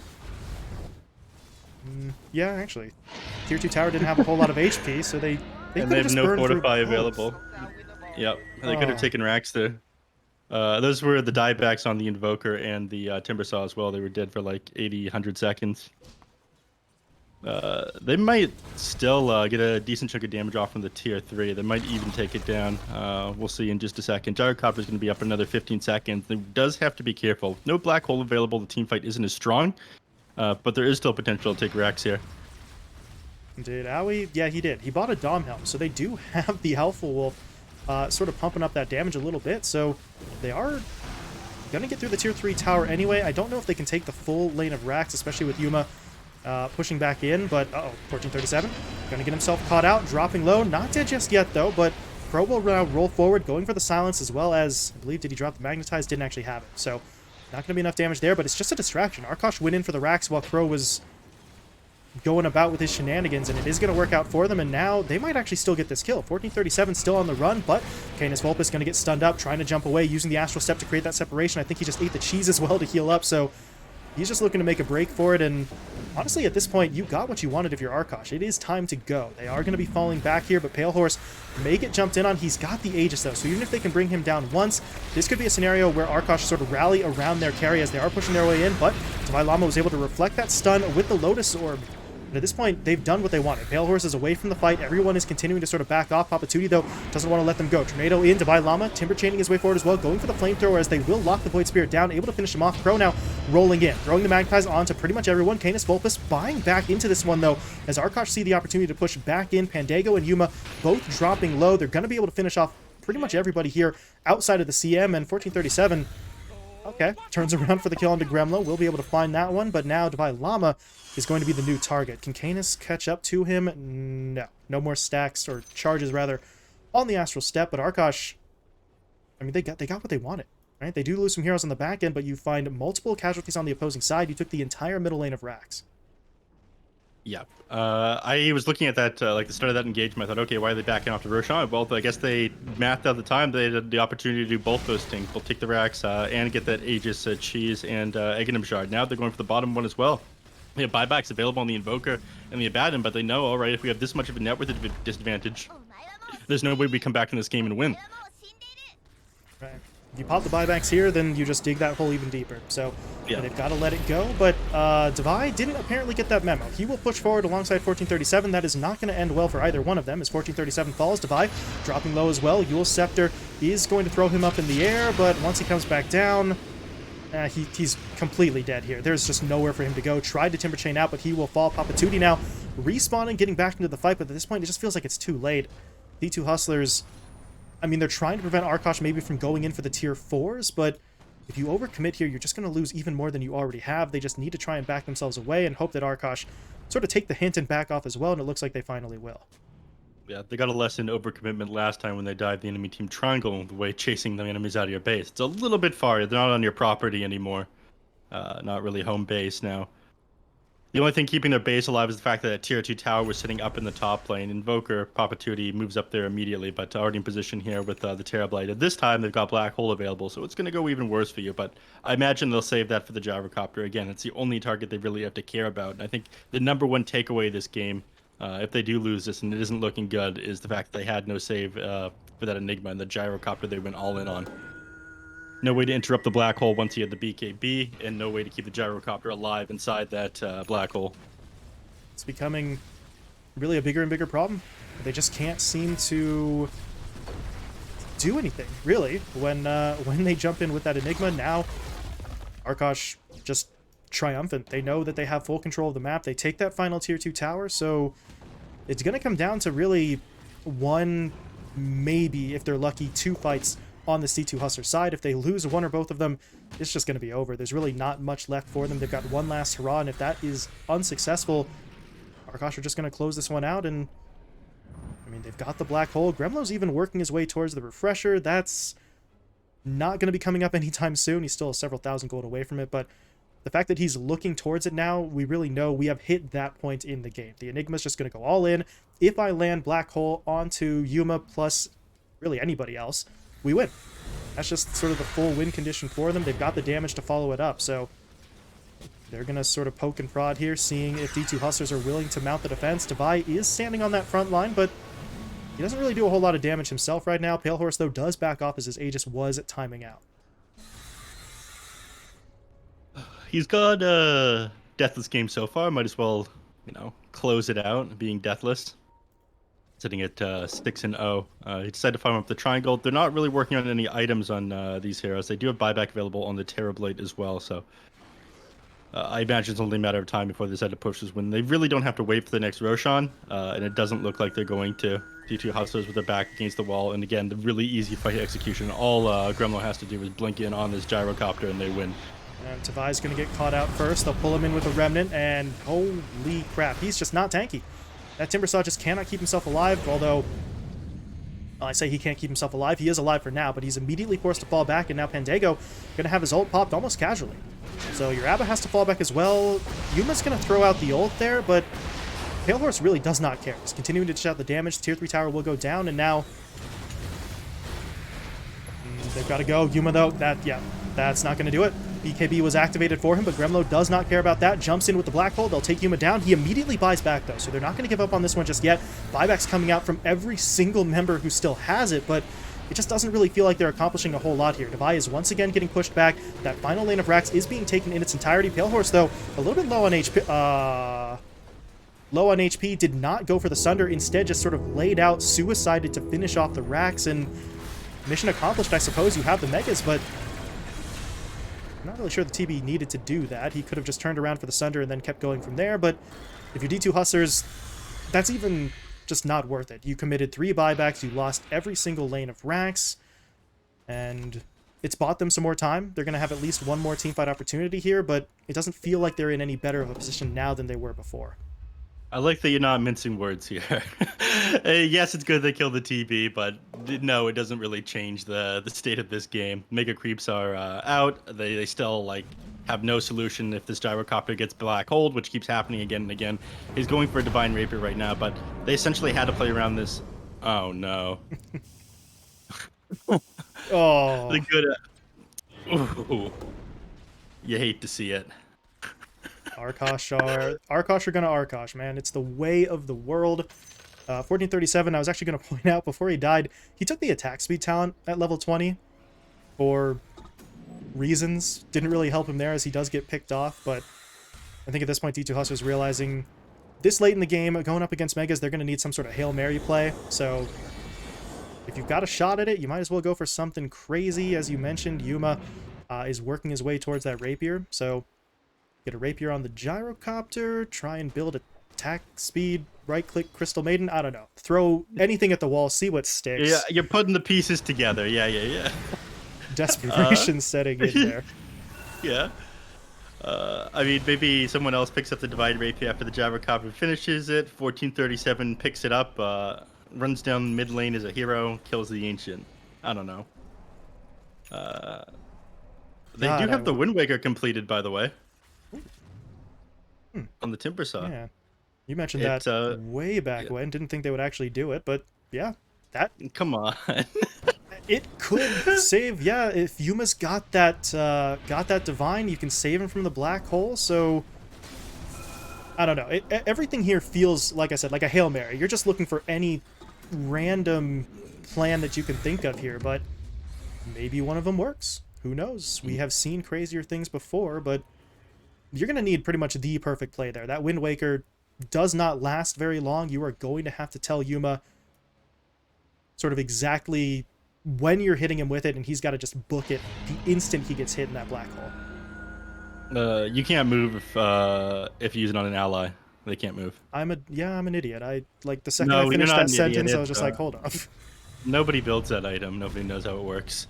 Yeah, actually. Tier 2 tower didn't have a whole lot of HP, so they and they have no Fortify available. Yep, they could have taken racks there. Those were the diebacks on the Invoker and the Timbersaw as well. They were dead for like 80, 100 seconds. They might still get a decent chunk of damage off from the tier 3. They might even take it down. We'll see in just a second. Gyrocopter is going to be up another 15 seconds. It does have to be careful. No black hole available. The team fight isn't as strong, but there is still potential to take racks here. Did Owie? Yeah, he did. He bought a Dom Helm, so they do have the Helpful Wolf sort of pumping up that damage a little bit. So they are going to get through the tier 3 tower anyway. I don't know if they can take the full lane of racks, especially with Yuma pushing back in, but 1437 going to get himself caught out, dropping low. Not dead just yet though, but Crow will now roll forward, going for the silence as well as, I believe, did he drop the magnetize? Didn't actually have it, so not going to be enough damage there, but it's just a distraction. Arkosh went in for the racks while Crow was going about with his shenanigans, and it is going to work out for them, and now they might actually still get this kill. 1437 still on the run, but Canis Vulpus going to get stunned up, trying to jump away, using the Astral Step to create that separation. I think he just ate the cheese as well to heal up, so he's just looking to make a break for it, and honestly, at this point, you got what you wanted if you're Arkosh. It is time to go. They are going to be falling back here, but Pale Horse may get jumped in on. He's got the Aegis, though, so even if they can bring him down once, this could be a scenario where Arkosh sort of rally around their carry as they are pushing their way in, but Divine Llama was able to reflect that stun with the Lotus Orb. And at this point, they've done what they wanted. Pale Horse is away from the fight. Everyone is continuing to sort of back off. Papatootie, though, doesn't want to let them go. Tornado in, Divine Llama, Timber chaining his way forward as well, going for the Flamethrower as they will lock the Void Spirit down, able to finish him off. Crow now rolling in, throwing the Magnetize onto pretty much everyone. Canis Vulpus buying back into this one, though, as Arkosh see the opportunity to push back in. Pandego and Yuma both dropping low. They're going to be able to finish off pretty much everybody here outside of the CM, and 1437... okay, turns around for the kill onto Gremlo. We'll be able to find that one, but now Divine Llama is going to be the new target. Can Canis catch up to him? No. No more stacks, or charges rather, on the Astral Step, but Arkosh, I mean, they got what they wanted, right? They do lose some heroes on the back end, but you find multiple casualties on the opposing side. You took the entire middle lane of racks. Yeah. I was looking at that, like the start of that engagement. I thought, okay, why are they backing off to Roshan? Well, I guess they mathed out the time. They had the opportunity to do both those things. They'll take the racks and get that Aegis cheese and Aghanim Shard. Now they're going for the bottom one as well. They have buybacks available on the Invoker and the Abaddon, but they know, all right, if we have this much of a net worth disadvantage, there's no way we come back in this game and win. Right. If you pop the buybacks here, then you just dig that hole even deeper. So Yeah. they've got to let it go. But Devi didn't apparently get that memo. He will push forward alongside 1437. That is not going to end well for either one of them as 1437 falls. Devi dropping low as well. Yule's Scepter is going to throw him up in the air, but once he comes back down, he's completely dead here. There's just nowhere for him to go. Tried to Timber Chain out, but he will fall. Papatuti now respawning, getting back into the fight, but at this point it just feels like it's too late. D2 Hustlers, I mean, they're trying to prevent Arkosh maybe from going in for the tier 4s, but if you overcommit here, you're just going to lose even more than you already have. They just need to try and back themselves away and hope that Arkosh sort of take the hint and back off as well, and it looks like they finally will. Yeah, they got a lesson overcommitment last time when they dived the enemy team triangle the way chasing the enemies out of your base. It's a little bit far. They're not on your property anymore. Not really home base now. The only thing keeping their base alive is the fact that a tier 2 tower was sitting up in the top lane. Invoker, Papatuti moves up there immediately, but already in position here with the Terrorblight. This time they've got Black Hole available, so it's going to go even worse for you, but I imagine they'll save that for the Gyrocopter. Again, it's the only target they really have to care about. And I think the number one takeaway this game, if they do lose this and it isn't looking good, is the fact that they had no save for that Enigma and the Gyrocopter they went all in on. No way to interrupt the black hole once you had the BKB, and no way to keep the Gyrocopter alive inside that black hole. It's becoming really a bigger and bigger problem. They just can't seem to do anything, really, when they jump in with that Enigma. Now, Arkosh just triumphant. They know that they have full control of the map. They take that final tier 2 tower, so it's going to come down to really one, maybe, if they're lucky, 2 fights on the C2 Hustler side. If they lose one or both of them, it's just going to be over. There's really not much left for them. They've got one last hurrah, and if that is unsuccessful, Arkosh are just going to close this one out, and I mean, they've got the black hole. Gremlo's even working his way towards the refresher. That's not going to be coming up anytime soon. He's still several thousand gold away from it, but the fact that he's looking towards it now, we really know we have hit that point in the game. The Enigma's just going to go all in. If I land black hole onto Yuma plus really anybody else, we win. That's just sort of the full win condition for them. They've got the damage to follow it up, so they're going to sort of poke and prod here, seeing if D2 Hustlers are willing to mount the defense. Devi is standing on that front line, but he doesn't really do a whole lot of damage himself right now. Pale Horse, though, does back off as his Aegis was timing out. He's got a deathless game so far. Might as well, close it out, being deathless. Sitting at 6-0. He decided to farm up the triangle. They're not really working on any items on these heroes. They do have buyback available on the Terrorblade as well, so I imagine it's only a matter of time before they decide to push this win. They really don't have to wait for the next Roshan, and it doesn't look like they're going to. D2 Hustlers with their back against the wall, and again, the really easy fight execution. All Gremlo has to do is blink in on this Gyrocopter, and they win. And Tavai's going to get caught out first. They'll pull him in with a Remnant, and holy crap, he's just not tanky. That Timbersaw just cannot keep himself alive, although I say he can't keep himself alive. He is alive for now, but he's immediately forced to fall back, and now Pandago going to have his ult popped almost casually. So your Abba has to fall back as well. Yuma's going to throw out the ult there, but Pale Horse really does not care. He's continuing to dish out the damage. Tier 3 tower will go down, and now they've got to go. Yuma, though, that's not going to do it. BKB was activated for him, but Gremlo does not care about that. Jumps in with the black hole. They'll take Yuma down. He immediately buys back, though, so they're not going to give up on this one just yet. Buybacks coming out from every single member who still has it, but it just doesn't really feel like they're accomplishing a whole lot here. Devi is once again getting pushed back. That final lane of racks is being taken in its entirety. Pale Horse, though, a little bit low on HP. Low on HP, did not go for the Sunder. Instead, just sort of laid out, suicided to finish off the racks, and mission accomplished, I suppose. You have the Megas, but I'm not really sure the TB needed to do that. He could have just turned around for the Sunder and then kept going from there, but if you're D2 Hustlers, that's even just not worth it. You committed 3 buybacks, you lost every single lane of racks, and it's bought them some more time. They're going to have at least one more teamfight opportunity here, but it doesn't feel like they're in any better of a position now than they were before. I like that you're not mincing words here. Yes, it's good they killed the TB, but no, it doesn't really change the state of this game. Mega creeps are out. They still have no solution if this Gyrocopter gets black holed, which keeps happening again and again. He's going for a Divine Rapier right now, but they essentially had to play around this. Oh no. Oh. The good. Ooh. You hate to see it. Arkosh are gonna Arkosh, man. It's the way of the world. 1437, I was actually going to point out, before he died, he took the attack speed talent at level 20 for reasons. Didn't really help him there, as he does get picked off, but I think at this point D2 Hustlers realizing this late in the game, going up against Megas, they're going to need some sort of Hail Mary play, so if you've got a shot at it, you might as well go for something crazy. As you mentioned, Yuma is working his way towards that Rapier, so get a Rapier on the Gyrocopter, try and build attack speed, right-click Crystal Maiden, I don't know. Throw anything at the wall, see what sticks. Yeah, you're putting the pieces together. Yeah. Desperation setting in there. Yeah. I mean, maybe someone else picks up the Divine Rapier after the Gyrocopter finishes it. 1437 picks it up, runs down mid lane as a hero, kills the Ancient. I don't know. They do have the Wind Waker completed, by the way. On the Timber side. Yeah. You mentioned that way back when. Didn't think they would actually do it, but yeah, that... Come on. It could save, yeah, if Yuma's got that Divine, you can save him from the Black Hole, so... I don't know. Everything here feels, like I said, like a Hail Mary. You're just looking for any random plan that you can think of here, but maybe one of them works. Who knows? We have seen crazier things before, but you're going to need pretty much the perfect play there. That Wind Waker does not last very long. You are going to have to tell Yuma sort of exactly when you're hitting him with it, and he's got to just book it the instant he gets hit in that black hole. You can't move if you use it on an ally. They can't move. I'm an idiot. The second I finished that sentence, I was just like, hold up. Nobody builds that item. Nobody knows how it works.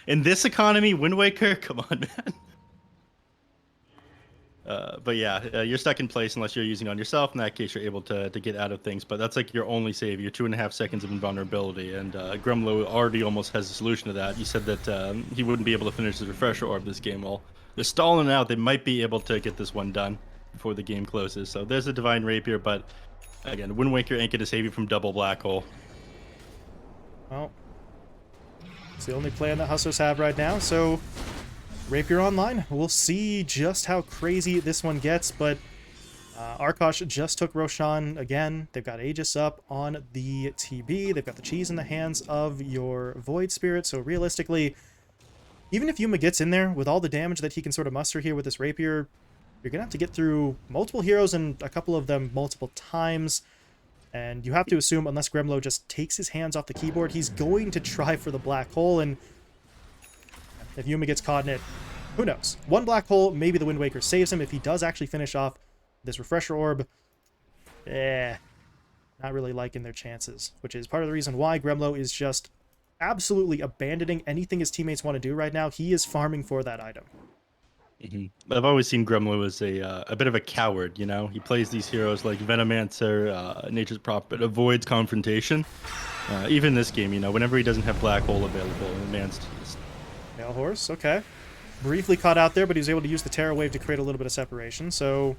In this economy, Wind Waker, come on, man. But yeah, you're stuck in place unless you're using it on yourself. In that case, you're able to get out of things. But that's like your only save. Your 2.5 seconds of invulnerability. And Grumlow already almost has a solution to that. You said that he wouldn't be able to finish his Refresher Orb this game. Well, they're stalling out. They might be able to get this one done before the game closes. So there's a Divine Rapier. But again, Wind Waker ain't going to save you from double Black Hole. Well, it's the only plan that Hustlers have right now. So... Rapier online. We'll see just how crazy this one gets, but Arkosh just took Roshan again. They've got Aegis up on the TB. They've got the cheese in the hands of your Void Spirit, so realistically, even if Yuma gets in there with all the damage that he can sort of muster here with this Rapier, you're going to have to get through multiple heroes and a couple of them multiple times, and you have to assume, unless Gremlow just takes his hands off the keyboard, he's going to try for the Black Hole, and if Yuma gets caught in it, who knows? One Black Hole, maybe the Wind Waker saves him. If he does actually finish off this Refresher Orb, not really liking their chances, which is part of the reason why Gremlow is just absolutely abandoning anything his teammates want to do right now. He is farming for that item. I've always seen Gremlow as a bit of a coward, you know? He plays these heroes like Venomancer, Nature's Prophet, avoids confrontation. Even this game, you know, whenever he doesn't have Black Hole available, the man's just... Male Horse, okay. Briefly caught out there, but he was able to use the Terror Wave to create a little bit of separation, so...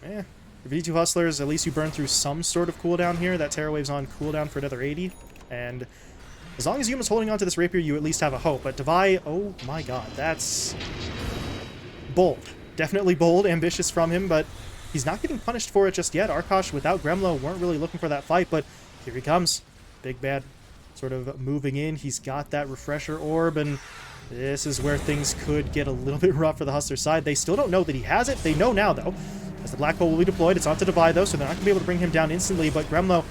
for V2 Hustlers, at least you burn through some sort of cooldown here. That Terror Wave's on cooldown for another 80, and as long as Yuma's holding on to this Rapier, you at least have a hope. But Devi, oh my god, that's... bold. Definitely bold, ambitious from him, but he's not getting punished for it just yet. Arkosh, without Gremlow, weren't really looking for that fight, but here he comes. Big Bad sort of moving in. He's got that Refresher Orb, and this is where things could get a little bit rough for the Hustler side. They still don't know that he has it. They know now, though, as the Black Hole will be deployed. It's onto Devi, though, so they're not going to be able to bring him down instantly, but Gremlow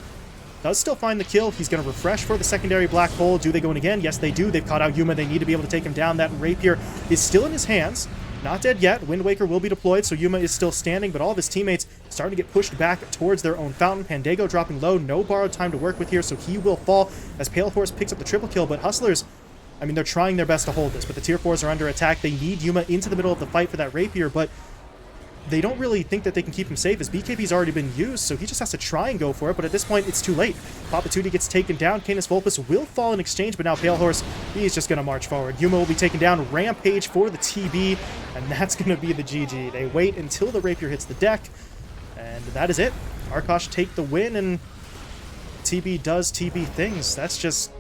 does still find the kill. He's going to refresh for the secondary Black Hole. Do they go in again? Yes, they do. They've caught out Yuma. They need to be able to take him down. That Rapier is still in his hands. Not dead yet. Wind Waker will be deployed, so Yuma is still standing, but all of his teammates starting to get pushed back towards their own fountain. Pandego dropping low. No borrowed time to work with here, so he will fall as Pale Horse picks up the triple kill, but Hustlers, I mean, they're trying their best to hold this, but the tier 4s are under attack. They need Yuma into the middle of the fight for that Rapier, but they don't really think that they can keep him safe, as BKB's already been used, so he just has to try and go for it, but at this point, it's too late. Papatuti gets taken down. Canis Vulpus will fall in exchange, but now Pale Horse, he's just going to march forward. Yuma will be taken down. Rampage for the TB, and that's going to be the GG. They wait until the Rapier hits the deck, and that is it. Arkosh take the win, and TB does TB things. That's just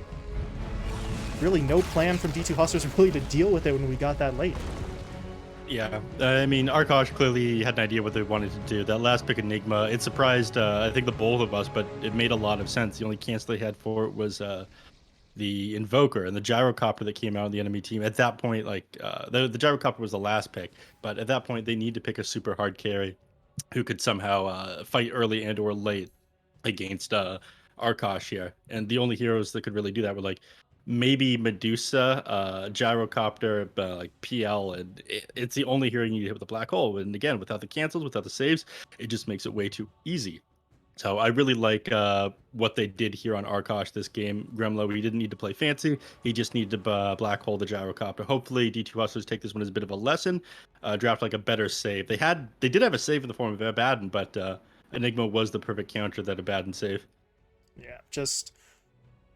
really no plan from D2 Hustlers really to deal with it when we got that late. Yeah, I mean, Arkosh clearly had an idea what they wanted to do. That last pick, Enigma, it surprised, I think, the both of us, but it made a lot of sense. The only cancel they had for it was the Invoker and the Gyrocopter that came out on the enemy team. At that point, like, the Gyrocopter was the last pick, but at that point, they need to pick a super hard carry who could somehow fight early and or late against Arkosh here. And the only heroes that could really do that were like maybe Medusa, Gyrocopter, like PL, and it's the only hero you need to hit with a black hole. And again, without the cancels, without the saves, it just makes it way too easy. So I really like what they did here on Arkosh this game. Gremlo, he didn't need to play fancy. He just needed to black hole the gyrocopter. Hopefully, D2 Hustlers take this one as a bit of a lesson. Draft like a better save. They did have a save in the form of Abaddon, but Enigma was the perfect counter that Abaddon save. Yeah, just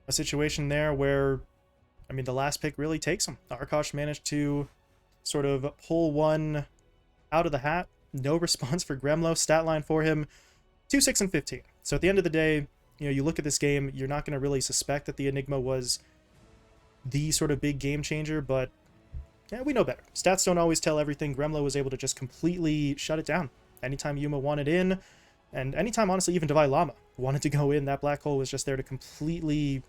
a situation there where, I mean, the last pick really takes him. Arkosh managed to sort of pull one out of the hat. No response for Gremlo. Stat line for him, 2, 6, and 15. So at the end of the day, you know, you look at this game, you're not going to really suspect that the Enigma was the sort of big game changer, but yeah, we know better. Stats don't always tell everything. Gremlo was able to just completely shut it down. Anytime Yuma wanted in, and anytime, honestly, even Divine Llama wanted to go in, that black hole was just there to completely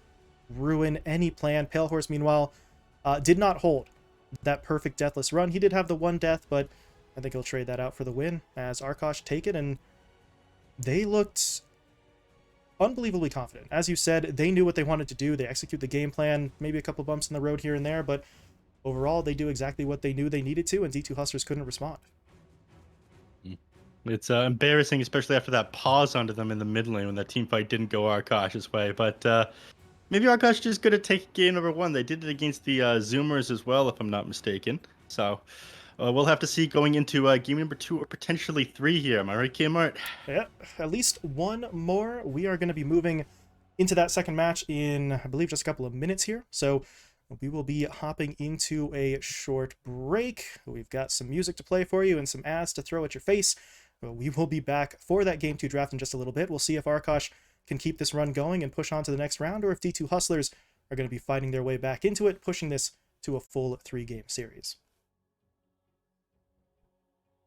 ruin any plan. Pale Horse, meanwhile, did not hold that perfect deathless run. He did have the one death, but I think he'll trade that out for the win as Arkosh take it, and they looked unbelievably confident. As you said, they knew what they wanted to do. They execute the game plan, maybe a couple bumps in the road here and there, but overall, they do exactly what they knew they needed to, and D2 Hustlers couldn't respond. It's embarrassing, especially after that pause onto them in the mid lane when that team fight didn't go Arkosh's way. But maybe Arkosh just going to take game number one. They did it against the Zoomers as well, if I'm not mistaken. So we'll have to see going into game number 2 or potentially 3 here. Am I right, Kmart? Yeah, at least one more. We are going to be moving into that second match in, I believe, just a couple of minutes here. So we will be hopping into a short break. We've got some music to play for you and some ads to throw at your face. But we will be back for that Game 2 draft in just a little bit. We'll see if Arkosh can keep this run going and push on to the next round, or if D2 Hustlers are going to be fighting their way back into it, pushing this to a full 3-game series.